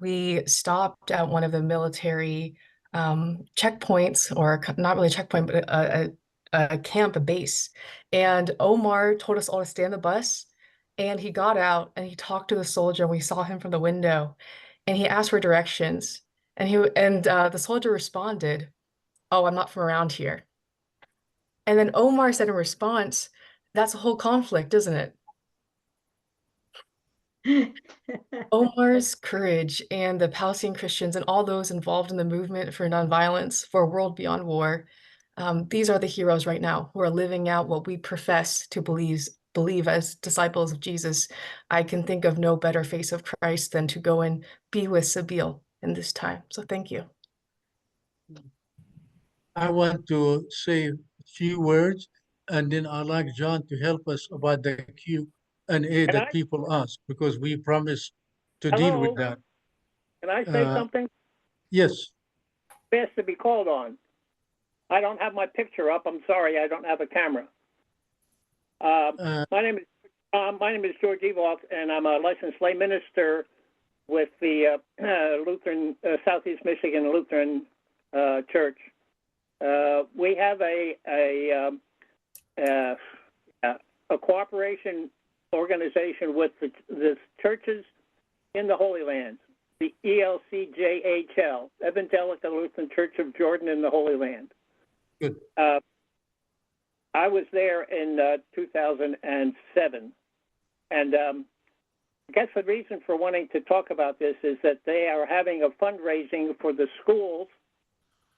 Speaker 8: We stopped at one of the military checkpoints, or not really a checkpoint, but a camp, a base. And Omar told us all to stay on the bus. And he got out and he talked to the soldier. And we saw him from the window, and he asked for directions. And the soldier responded, "Oh, I'm not from around here." And then Omar said in response, "That's a whole conflict, isn't it?" Omar's courage and the Palestinian Christians and all those involved in the movement for nonviolence, for a world beyond war, these are the heroes right now who are living out what we profess to believe as disciples of Jesus. I can think of no better face of Christ than to go and be with Sabeel in this time. So thank you.
Speaker 2: I want to say a few words, and then I'd like John to help us about the Q&A that people ask, because we promised to deal with that.
Speaker 9: Can I say something?
Speaker 2: Yes.
Speaker 9: Asked to be called on. I don't have my picture up. I'm sorry, I don't have a camera. My name is George Ewald, and I'm a licensed lay minister with the Lutheran Southeast Michigan Lutheran Church. We have a cooperation organization with the churches in the Holy Land, the ELCJHL, Evangelical Lutheran Church of Jordan in the Holy Land.
Speaker 2: Good.
Speaker 9: I was there in 2007, and I guess the reason for wanting to talk about this is that they are having a fundraising for the schools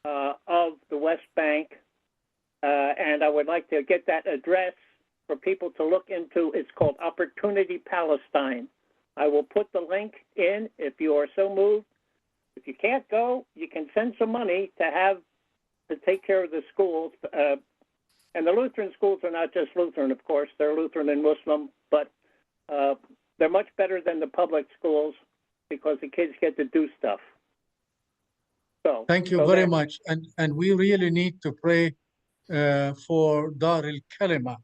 Speaker 9: of the West Bank, and I would like to get that address for people to look into. It's called Opportunity Palestine. I will put the link in if you are so moved. If you can't go, you can send some money to take care of the schools. And the Lutheran schools are not just Lutheran, of course. They're Lutheran and Muslim, but they're much better than the public schools because the kids get to do stuff. So
Speaker 2: thank you very much. And we really need to pray for Dar al-Kalima.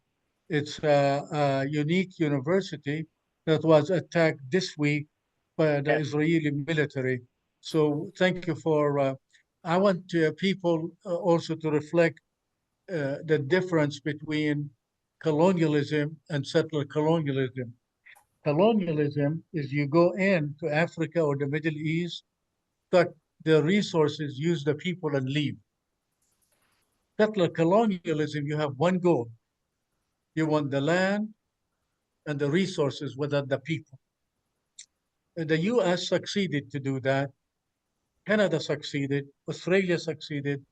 Speaker 2: It's a unique university that was attacked this week by the Israeli military. So thank you for, I want people also to reflect the difference between colonialism and settler colonialism. Colonialism is you go into Africa or the Middle East, cut the resources, use the people, and leave. Settler colonialism, you have one goal. You want the land and the resources without the people. The US succeeded to do that. Canada succeeded. Australia succeeded.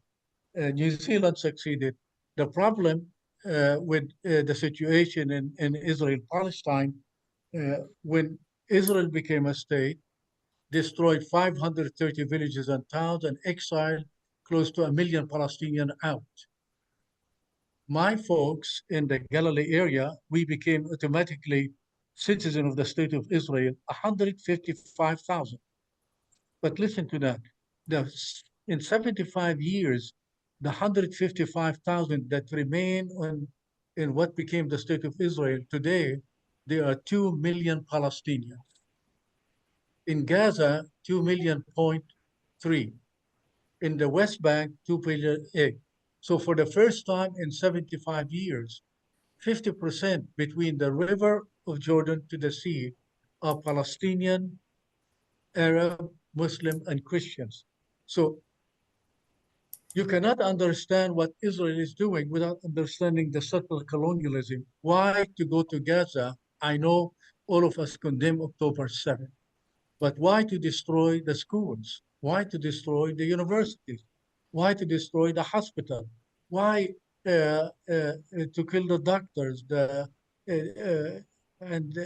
Speaker 2: New Zealand succeeded. The problem with the situation in Israel-Palestine, when Israel became a state, destroyed 530 villages and towns and exiled close to 1 million Palestinians out. My folks in the Galilee area, we became automatically citizens of the state of Israel, 155,000. But listen to that. In 75 years, the 155,000 that remain in what became the state of Israel today, there are 2 million Palestinians. In Gaza, 2.3 million. In the West Bank, 2.8. So for the first time in 75 years, 50% between the river of Jordan to the sea are Palestinian, Arab, Muslim, and Christians. So you cannot understand what Israel is doing without understanding the subtle colonialism. Why to go to Gaza? I know all of us condemn October 7th, but why to destroy the schools? Why to destroy the universities? Why to destroy the hospital? Why to kill the doctors and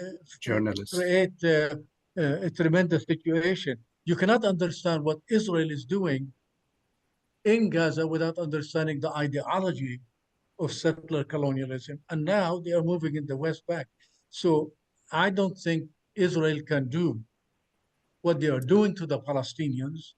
Speaker 5: Journalists.
Speaker 2: create a tremendous situation? You cannot understand what Israel is doing in Gaza without understanding the ideology of settler colonialism. And now they are moving in the West Bank. So I don't think Israel can do what they are doing to the Palestinians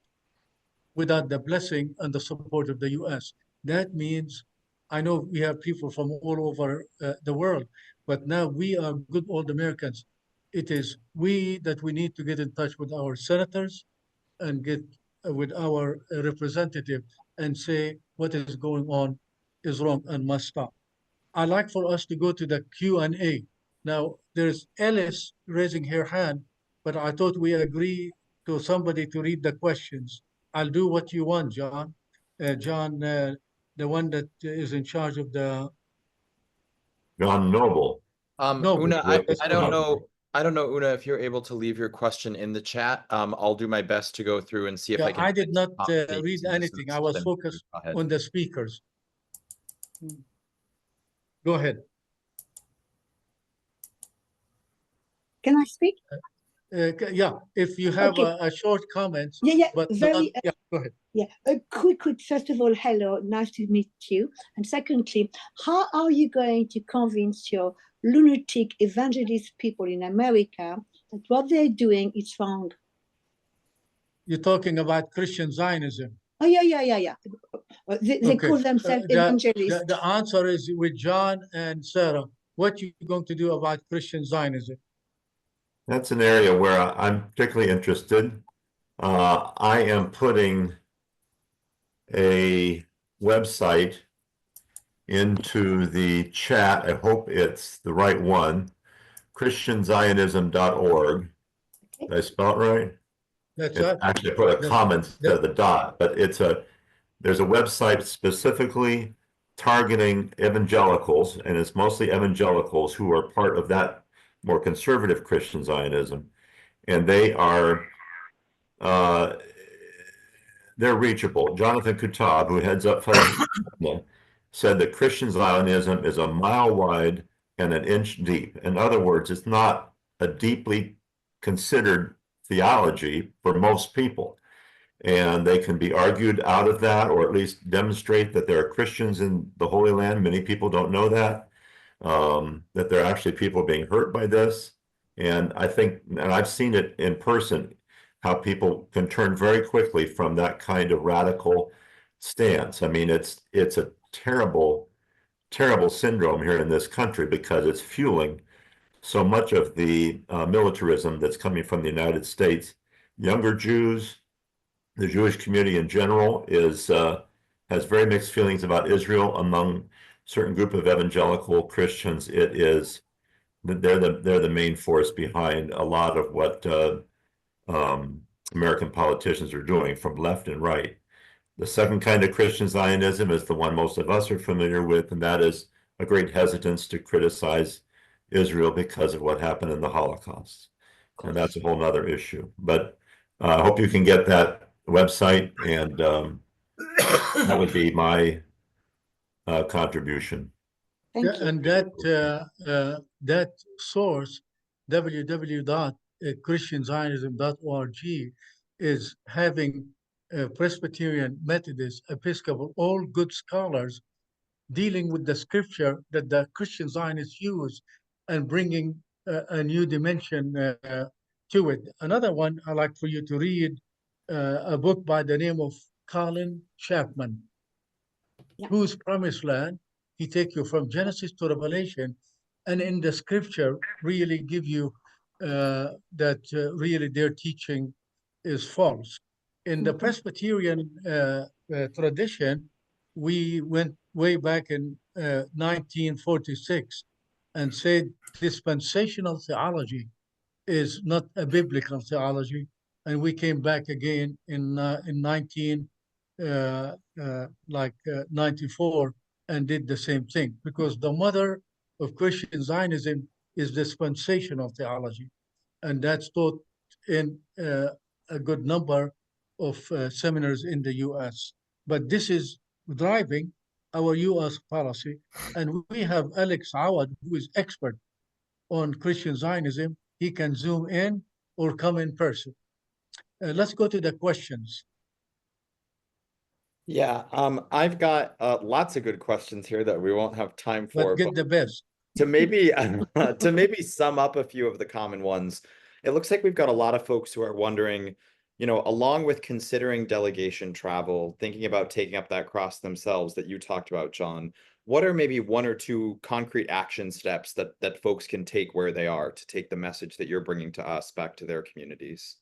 Speaker 2: without the blessing and the support of the US. That means, I know we have people from all over the world, but now we are good old Americans. It is we that we need to get in touch with our senators and get with our representative and say what is going on is wrong and must stop. I'd like for us to go to the Q&A. Now, there's Alice raising her hand, but I thought we agree to somebody to read the questions. I'll do what you want, John. John, the one that is in charge of the...
Speaker 4: John Noble.
Speaker 2: No,
Speaker 1: Una,
Speaker 2: that's
Speaker 1: I don't
Speaker 2: correct.
Speaker 1: know. I don't know, Una, if you're able to leave your question in the chat. I'll do my best to go through and see if
Speaker 2: Yeah,
Speaker 1: I can.
Speaker 2: I did not
Speaker 1: update
Speaker 2: read
Speaker 1: some
Speaker 2: anything. I was
Speaker 1: systems.
Speaker 2: focused
Speaker 1: Go ahead.
Speaker 2: on the speakers. Go ahead.
Speaker 10: Can I speak?
Speaker 2: Yeah, if you have
Speaker 10: Okay.
Speaker 2: a short comment,
Speaker 10: Yeah,
Speaker 2: but
Speaker 10: very.
Speaker 2: yeah, go ahead.
Speaker 10: Yeah, a quick. First of all, hello, nice to meet you. And secondly, how are you going to convince your lunatic evangelist people in America that what they're doing is wrong?
Speaker 2: You're talking about Christian Zionism.
Speaker 10: Oh, yeah. They
Speaker 2: Okay.
Speaker 10: call themselves evangelists.
Speaker 2: The answer is with John and Sarah. What you going to do about Christian Zionism?
Speaker 4: That's an area where I'm particularly interested. I am putting a website into the chat. I hope it's the right one, christianzionism.org. Did I spell it right?
Speaker 2: That's
Speaker 4: It's
Speaker 2: right.
Speaker 4: actually I put a comment instead of the dot, but there's a website specifically targeting evangelicals, and it's mostly evangelicals who are part of that more conservative Christian Zionism. And they are they're reachable. Jonathan Kutab, who heads up FOSNA, said that Christian Zionism is a mile wide and an inch deep. In other words, it's not a deeply considered theology for most people. And they can be argued out of that, or at least demonstrate that there are Christians in the Holy Land. Many people don't know that there are actually people being hurt by this. And I think, and I've seen it in person, how people can turn very quickly from that kind of radical stance. I mean, it's a terrible, terrible syndrome here in this country because it's fueling so much of the militarism that's coming from the United States. Younger Jews, the Jewish community in general has very mixed feelings about Israel. Among certain group of evangelical Christians, they're the main force behind a lot of what American politicians are doing from left and right. The second kind of Christian Zionism is the one most of us are familiar with, and that is a great hesitance to criticize Israel because of what happened in the Holocaust. And that's a whole nother issue. But I hope you can get that website, and that would be my contribution.
Speaker 10: Thank you.
Speaker 2: And that source, www.christianzionism.org, is having Presbyterian, Methodist, Episcopal, all good scholars dealing with the scripture that the Christian Zionists use and bringing a new dimension to it. Another one I'd like for you to read, a book by the name of Colin Chapman,
Speaker 3: Yeah.
Speaker 2: Whose Promised Land. He take you from Genesis to Revelation, and in the scripture really give you that really their teaching is false. In the Presbyterian tradition, we went way back in 1946 and said dispensational theology is not a biblical theology, and we came back again in 94 and did the same thing, because the mother of Christian Zionism is dispensational theology, and that's taught in a good number of seminaries in the U.S. But this is driving our U.S. policy, and we have Alex Awad, who is expert on Christian Zionism. He can zoom in or come in person. Let's go to the questions.
Speaker 1: Yeah, I've got lots of good questions here that we won't have time for.
Speaker 2: But get the best.
Speaker 1: To maybe to maybe sum up a few of the common ones, it looks like we've got a lot of folks who are wondering, you know, along with considering delegation travel, thinking about taking up that cross themselves that you talked about, John, what are maybe one or two concrete action steps that folks can take where they are to take the message that you're bringing to us back to their communities?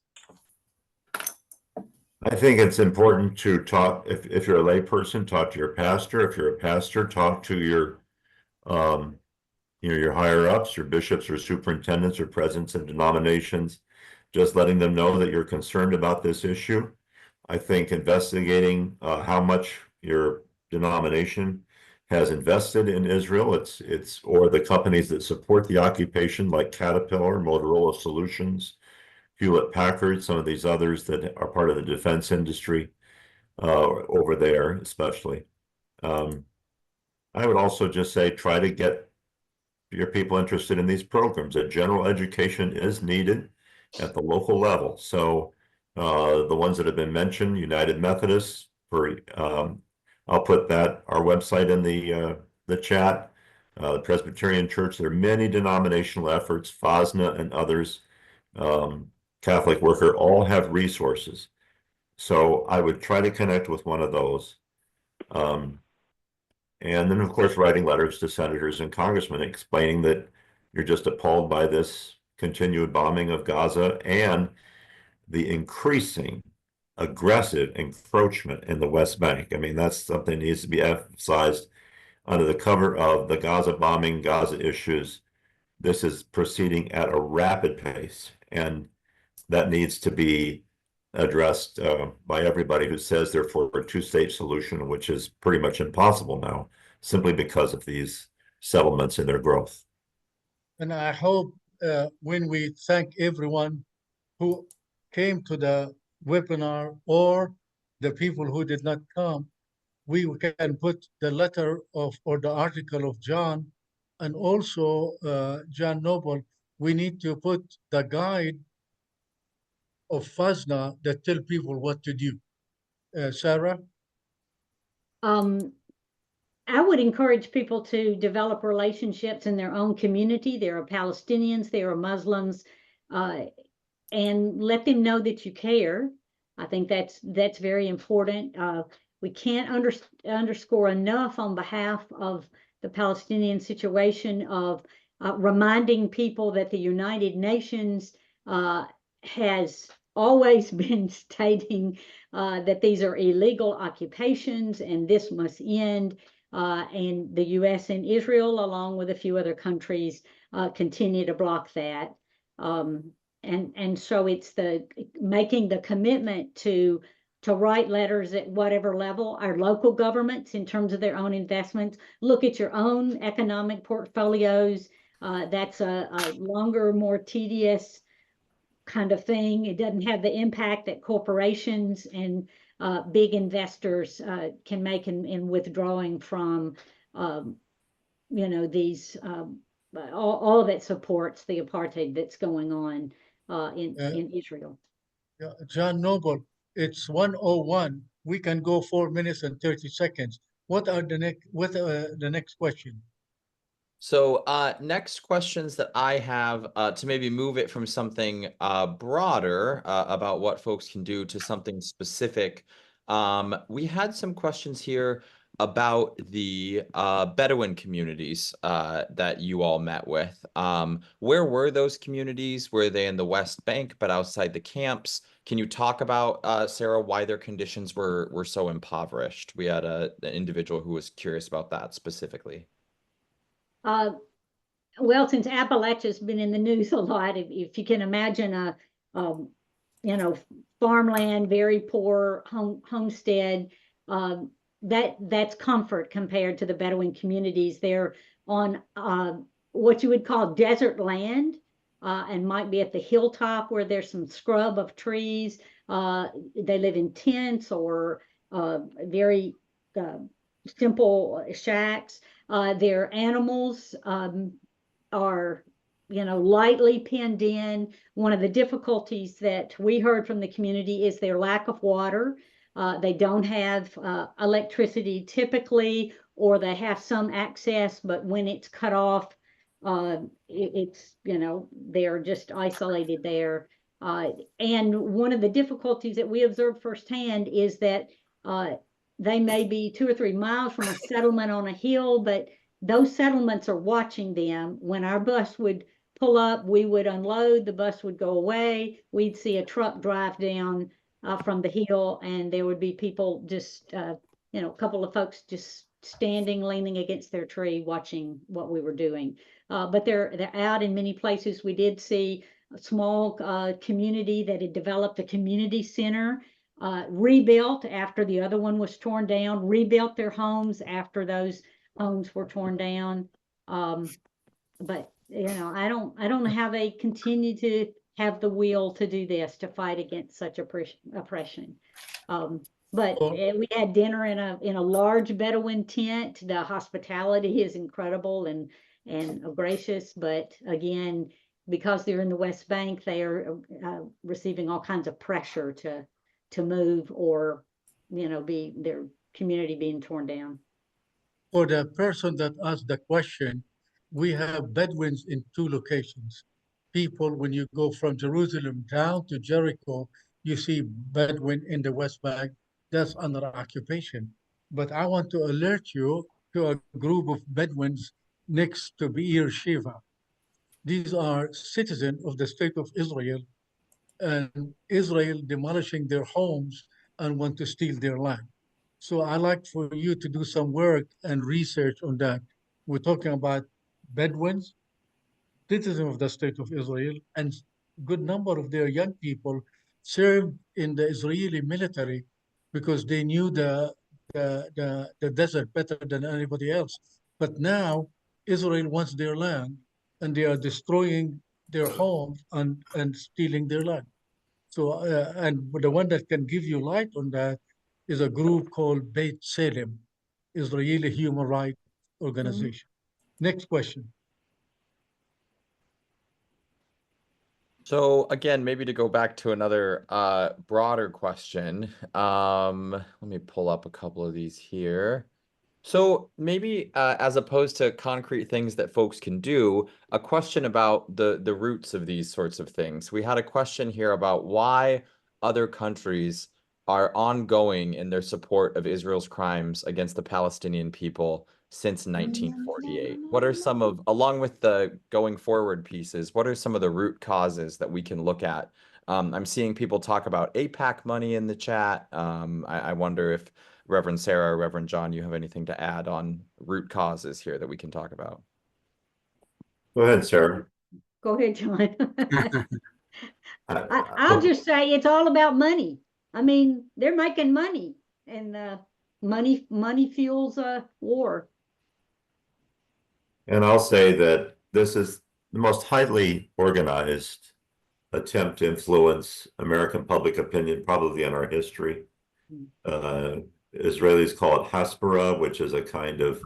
Speaker 4: I think it's important to talk, if you're a layperson, talk to your pastor. If you're a pastor, talk to your your higher ups, your bishops or superintendents or presidents of denominations, just letting them know that you're concerned about this issue. I think investigating how much your denomination has invested in Israel, or the companies that support the occupation, like Caterpillar, Motorola Solutions, Hewlett Packard, some of these others that are part of the defense industry over there, especially. I would also just say, try to get your people interested in these programs. A general education is needed at the local level. So the ones that have been mentioned, United Methodists, I'll put our website in the chat, the Presbyterian Church. There are many denominational efforts, FOSNA and others, Catholic Worker, all have resources. So I would try to connect with one of those. And then, of course, writing letters to senators and congressmen explaining that you're just appalled by this continued bombing of Gaza and the increasing aggressive encroachment in the West Bank. I mean, that's something that needs to be emphasized under the cover of the Gaza bombing, Gaza issues. This is proceeding at a rapid pace, and that needs to be addressed by everybody who says they're for a two-state solution, which is pretty much impossible now, simply because of these settlements and their growth.
Speaker 2: And I hope when we thank everyone who came to the webinar or the people who did not come, we can put the letter or the article of John, and also John Noble. We need to put the guide of FOSNA that tell people what to do. Sarah?
Speaker 3: I would encourage people to develop relationships in their own community. There are Palestinians, there are Muslims, and let them know that you care. I think that's very important. We can't underscore enough on behalf of the Palestinian situation of reminding people that the United Nations has always been stating that these are illegal occupations and this must end. And the U.S. and Israel, along with a few other countries, continue to block that. And so it's making the commitment to write letters at whatever level. Our local governments, in terms of their own investments, look at your own economic portfolios. That's a longer, more tedious kind of thing. It doesn't have the impact that corporations and big investors can make in withdrawing from these all of it supports the apartheid that's going on in Israel.
Speaker 2: Yeah, John Noble, it's 1:01. We can go 4 minutes and 30 seconds. What are the next question?
Speaker 1: So next questions that I have to maybe move it from something broader about what folks can do to something specific. We had some questions here about the Bedouin communities that you all met with. Where were those communities? Were they in the West Bank but outside the camps? Can you talk about, Sarah, why their conditions were so impoverished? We had an individual who was curious about that specifically.
Speaker 3: Well, since Appalachia's been in the news a lot, if you can imagine a farmland, very poor homestead, that's comfort compared to the Bedouin communities. They're on what you would call desert land, and might be at the hilltop where there's some scrub of trees. They live in tents or very simple shacks. Their animals are, lightly penned in. One of the difficulties that we heard from the community is their lack of water. They don't have electricity typically, or they have some access, but when it's cut off, they're just isolated there. And one of the difficulties that we observed firsthand is that they may be 2 or 3 miles from a settlement on a hill, but those settlements are watching them. When our bus would pull up, we would unload, the bus would go away, we'd see a truck drive down from the hill, and there would be people just, a couple of folks just standing, leaning against their tree, watching what we were doing. But they're out in many places. We did see a small community that had developed a community center, rebuilt after the other one was torn down, rebuilt their homes after those homes were torn down. But I don't know how they continue to have the will to do this, to fight against such oppression. But we had dinner in a large Bedouin tent. The hospitality is incredible and gracious, but again, because they're in the West Bank, they are receiving all kinds of pressure to move, or be their community being torn down.
Speaker 2: For the person that asked the question, we have Bedouins in 2 locations. People, when you go from Jerusalem down to Jericho, you see Bedouin in the West Bank. That's under occupation. But I want to alert you to a group of Bedouins next to Be'er Sheva. These are citizens of the state of Israel, and Israel demolishing their homes and want to steal their land. So I'd like for you to do some work and research on that. We're talking about Bedouins, citizens of the state of Israel, and a good number of their young people served in the Israeli military because they knew the desert better than anybody else. But now Israel wants their land, and they are destroying their homes and stealing their land. So, and the one that can give you light on that is a group called Beit Salem, Israeli Human Rights Organization. Next question.
Speaker 1: So again, maybe to go back to another broader question, let me pull up a couple of these here. So maybe as opposed to concrete things that folks can do, a question about the roots of these sorts of things. We had a question here about why other countries are ongoing in their support of Israel's crimes against the Palestinian people since 1948. What are some of, along with the going forward pieces, what are some of the root causes that we can look at? I'm seeing people talk about AIPAC money in the chat. I wonder if Reverend Sarah or Reverend John, you have anything to add on root causes here that we can talk about?
Speaker 4: Go ahead, Sarah.
Speaker 3: Go ahead, John. I'll just say it's all about money. I mean, they're making money, and money fuels war.
Speaker 4: And I'll say that this is the most highly organized attempt to influence American public opinion probably in our history. Israelis call it Hasbara, which is a kind of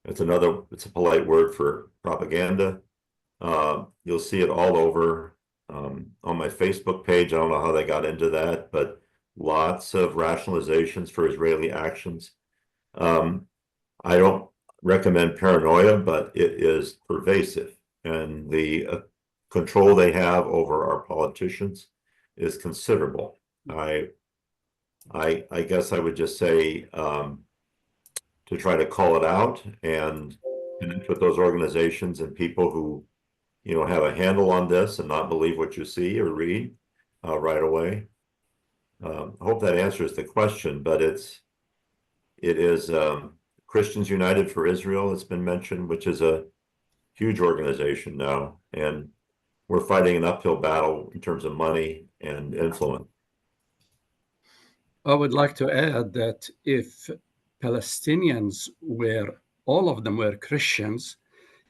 Speaker 4: It's a polite word for propaganda. You'll see it all over on my Facebook page. I don't know how they got into that, but lots of rationalizations for Israeli actions. I don't recommend paranoia, but it is pervasive, and the control they have over our politicians is considerable. I guess I would just say to try to call it out and connect with those organizations and people who, you know, have a handle on this and not believe what you see or read right away. I hope that answers the question, but it is Christians United for Israel, it's been mentioned, which is a huge organization now, and we're fighting an uphill battle in terms of money and influence.
Speaker 5: I would like to add that if Palestinians all of them were Christians,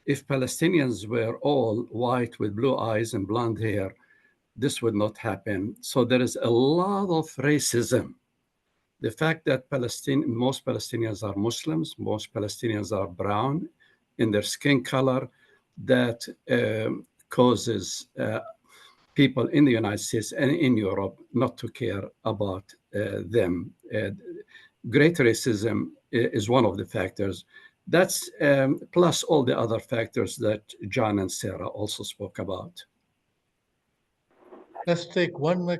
Speaker 5: if Palestinians were all white with blue eyes and blonde hair, this would not happen. So there is a lot of racism. The fact that most Palestinians are Muslims, most Palestinians are brown in their skin color, that causes people in the United States and in Europe not to care about them. Great racism is one of the factors. That's plus all the other factors that John and Sarah also spoke about.
Speaker 2: Let's take one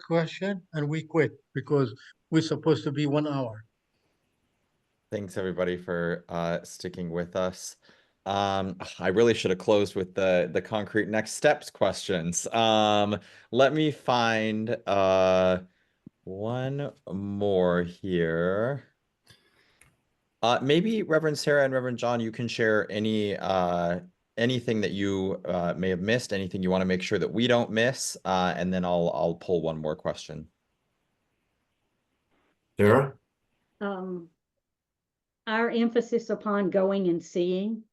Speaker 2: question and we quit because we're supposed to be 1 hour.
Speaker 1: Thanks everybody for sticking with us. I really should have closed with the concrete next steps questions. Let me find one more here. Maybe Reverend Sarah and Reverend John, you can share anything that you may have missed, anything you want to make sure that we don't miss, and then I'll pull one more question.
Speaker 4: Sarah?
Speaker 3: Our emphasis upon going and seeing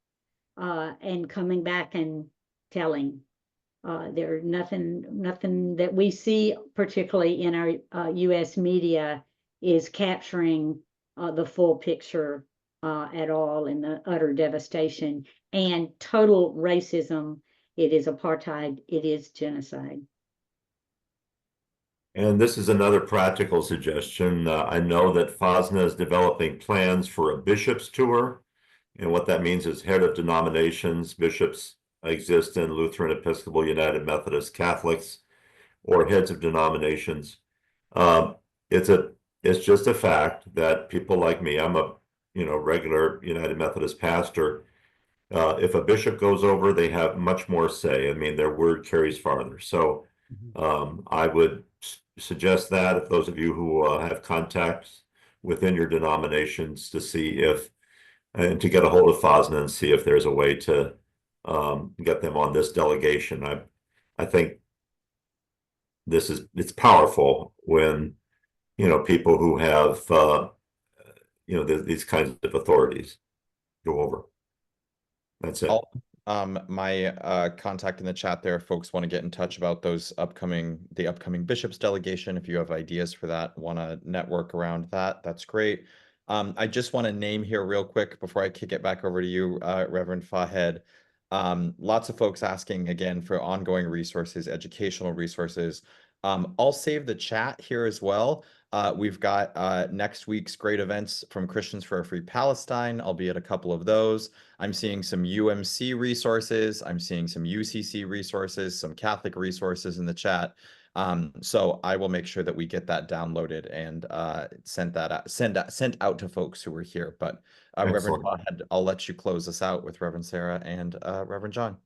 Speaker 3: and coming back and telling. There's nothing that we see, particularly in our U.S. media, is capturing the full picture at all, and the utter devastation and total racism. It is apartheid. It is genocide.
Speaker 4: And this is another practical suggestion. I know that FOSNA is developing plans for a bishop's tour. And what that means is head of denominations, bishops exist in Lutheran, Episcopal, United Methodist, Catholics, or heads of denominations. It's just a fact that people like me, I'm a regular United Methodist pastor. If a bishop goes over, they have much more say. I mean, their word carries farther. So I would suggest that if those of you who have contacts within your denominations to see and to get a hold of FOSNA and see if there's a way to get them on this delegation. I think it's powerful when people who have these kinds of authorities go over. That's it.
Speaker 1: My contact in the chat there, folks want to get in touch about the upcoming bishops delegation. If you have ideas for that, want to network around that, that's great. I just want to name here real quick before I kick it back over to you, Reverend Fahed. Lots of folks asking again for ongoing resources, educational resources. I'll save the chat here as well. We've got next week's great events from Christians for a Free Palestine. I'll be at a couple of those. I'm seeing some UMC resources. I'm seeing some UCC resources, some Catholic resources in the chat. So I will make sure that we get that downloaded and sent out to folks who are here. But Reverend Fahed, I'll let you close us out with Reverend Sarah and Reverend John.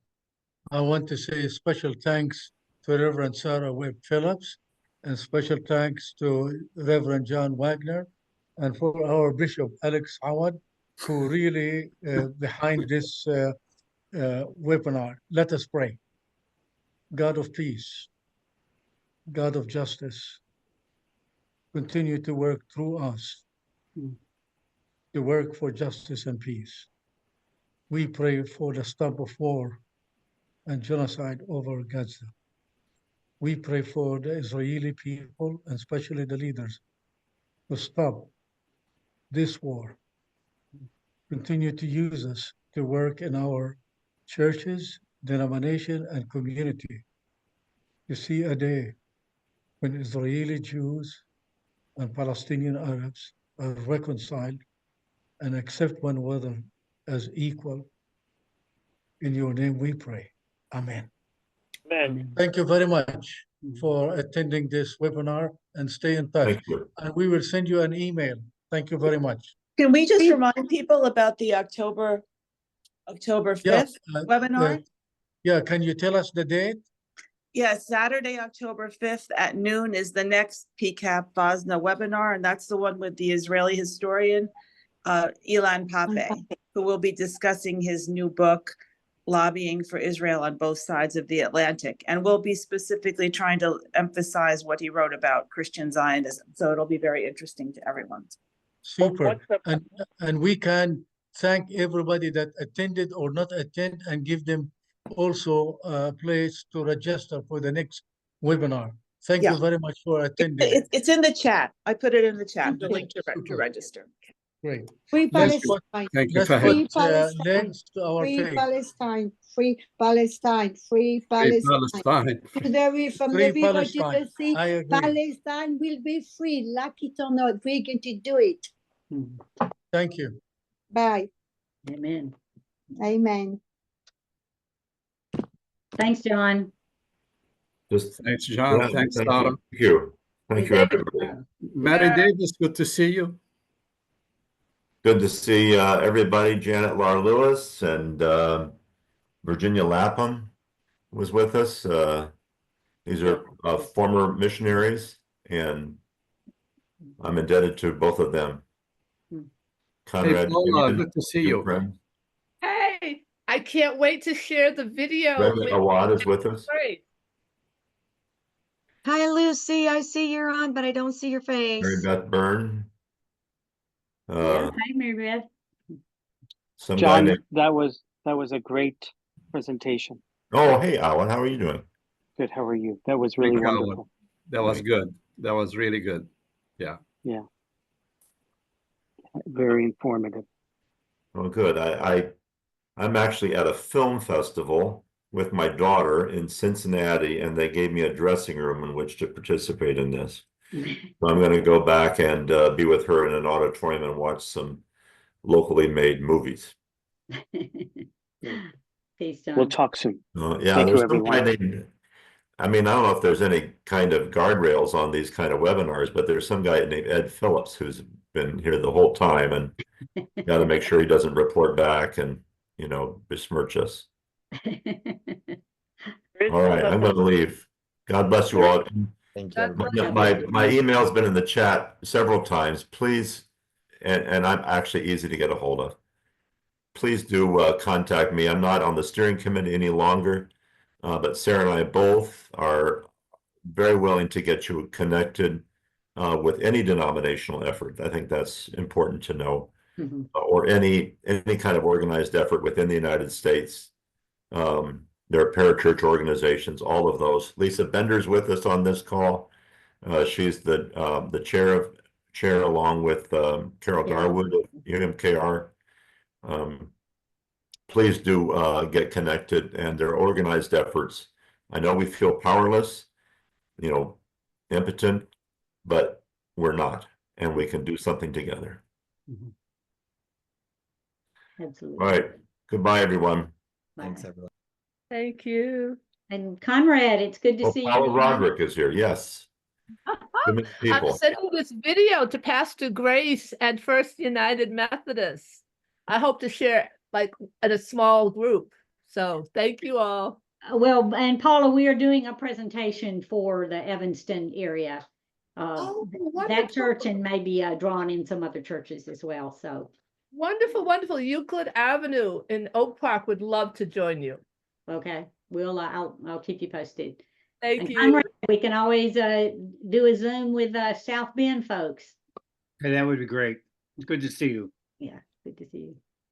Speaker 2: I want to say special thanks to Reverend Sarah Webb Phillips, and special thanks to Reverend John Wagner, and for our Bishop Alex Awad, who really behind this webinar. Let us pray. God of peace, God of justice, continue to work through us, to work for justice and peace. We pray for the stop of war and genocide over Gaza. We pray for the Israeli people, and especially the leaders, to stop this war continue to use us to work in our churches, denomination, and community to see a day when Israeli Jews and Palestinian Arabs are reconciled and accept one another as equal. In your name we pray. Amen.
Speaker 9: Amen.
Speaker 2: Thank you very much for attending this webinar, and stay in touch.
Speaker 4: Thank you.
Speaker 2: And we will send you an email. Thank you very much.
Speaker 11: Can we just remind people about the October
Speaker 2: Yeah,
Speaker 11: 5th webinar?
Speaker 2: Yeah, can you tell us the date?
Speaker 11: Yeah, Saturday, October 5th at noon is the next PCAP FOSNA webinar, and that's the one with the Israeli historian, Ilan Pape, who will be discussing his new book, Lobbying for Israel on Both Sides of the Atlantic. And we'll be specifically trying to emphasize what he wrote about Christian Zionism. So it'll be very interesting to everyone.
Speaker 2: Super.
Speaker 9: What's the-
Speaker 2: And we can thank everybody that attended or not attend, and give them also a place to register for the next webinar. Thank you
Speaker 11: Yeah.
Speaker 2: very much for attending.
Speaker 11: It's in the chat. I put it in the chat, the
Speaker 2: Okay.
Speaker 11: link to register.
Speaker 2: Great.
Speaker 10: Free
Speaker 2: Let's put,
Speaker 10: Palestine.
Speaker 5: Thank you,
Speaker 2: let's
Speaker 5: Fahed.
Speaker 10: Free
Speaker 2: put
Speaker 10: Palestine.
Speaker 2: links to our
Speaker 10: Free
Speaker 2: page.
Speaker 10: Palestine. Free Palestine. Free
Speaker 5: Free
Speaker 10: Palestine.
Speaker 5: Palestine.
Speaker 10: From the
Speaker 2: Free
Speaker 10: river to
Speaker 2: Palestine.
Speaker 10: the sea,
Speaker 2: I agree.
Speaker 10: Palestine will be free. Like it or not, we're going to do it.
Speaker 2: Thank you.
Speaker 10: Bye.
Speaker 3: Amen.
Speaker 10: Amen.
Speaker 3: Thanks, John.
Speaker 4: Just
Speaker 5: Thanks, John.
Speaker 4: yeah,
Speaker 5: Thanks,
Speaker 4: thank
Speaker 5: Sarah.
Speaker 4: you. Thank you. Thank you, everybody.
Speaker 5: Mary Davis, good to see you.
Speaker 4: Good to see everybody. Janet Lar Lewis and Virginia Lapham was with us. These are former missionaries, and I'm indebted to both of them.
Speaker 3: Hmm.
Speaker 4: Conrad,
Speaker 5: Paula, good to see you.
Speaker 4: friend.
Speaker 12: Hey, I can't wait to share the video.
Speaker 4: Reggie Awad is with us.
Speaker 12: Great.
Speaker 6: Hi, Lucy. I see you're on, but I don't see your
Speaker 4: Mary
Speaker 6: face.
Speaker 4: Beth Byrne.
Speaker 3: Yeah, hi, Mary Beth.
Speaker 4: Some guy
Speaker 13: John,
Speaker 4: named.
Speaker 13: that was a great presentation.
Speaker 4: Oh, hey, Alan, how are you doing?
Speaker 13: Good. How are you? That was really
Speaker 5: Thank you, Alan.
Speaker 13: wonderful.
Speaker 5: That was good. That was really good. Yeah.
Speaker 13: Yeah. Very informative.
Speaker 4: Oh, good. I'm actually at a film festival with my daughter in Cincinnati, and they gave me a dressing room in which to participate in this. So I'm going to go back and be with her in an auditorium and watch some locally made movies.
Speaker 3: Peace, John.
Speaker 13: We'll talk soon.
Speaker 4: Yeah,
Speaker 13: Thank you,
Speaker 4: there's some
Speaker 13: everyone.
Speaker 4: guy named, I mean, I don't know if there's any kind of guardrails on these kind of webinars, but there's some guy named Ed Phillips who's been here the whole time, and got to make sure he doesn't report back and, besmirch us. All right, I'm going to leave. God bless you all.
Speaker 1: Thank you.
Speaker 12: God
Speaker 1: everybody.
Speaker 12: bless you.
Speaker 4: My email's been in the chat several times. Please, and I'm actually easy to get a hold of. Please do contact me. I'm not on the steering committee any longer, but Sarah and I both are very willing to get you connected with any denominational effort. I think that's important to know, or any kind of organized effort within the United States. There are parachurch organizations, all of those. Lisa Bender's with us on this call. She's the chair along with Carol Garwood of UMKR. Please do get connected, and their organized efforts. I know we feel powerless, impotent, but we're not, and we can do something together.
Speaker 3: Absolutely.
Speaker 4: All right. Goodbye, everyone.
Speaker 1: Thanks, everyone.
Speaker 12: Thank you.
Speaker 3: And Conrad, it's good to
Speaker 4: Oh,
Speaker 3: see you.
Speaker 4: Paula
Speaker 3: again.
Speaker 4: Roderick is here. Yes. Too many
Speaker 12: I'm
Speaker 4: people.
Speaker 12: sending this video to Pastor Grace and First United Methodist. I hope to share like in a small group. So thank you all.
Speaker 3: Well, and Paula, we are doing a presentation for the Evanston area. That church, and maybe drawing in some other churches as well. So
Speaker 12: Wonderful, wonderful. Euclid Avenue in Oak Park would love to join you.
Speaker 3: okay, we'll I'll keep you posted.
Speaker 12: Thank
Speaker 3: And
Speaker 12: you.
Speaker 3: Conrad, we can always do a Zoom with South Bend folks.
Speaker 14: Hey, that would be great. It's good to see you.
Speaker 3: Yeah, good to see you.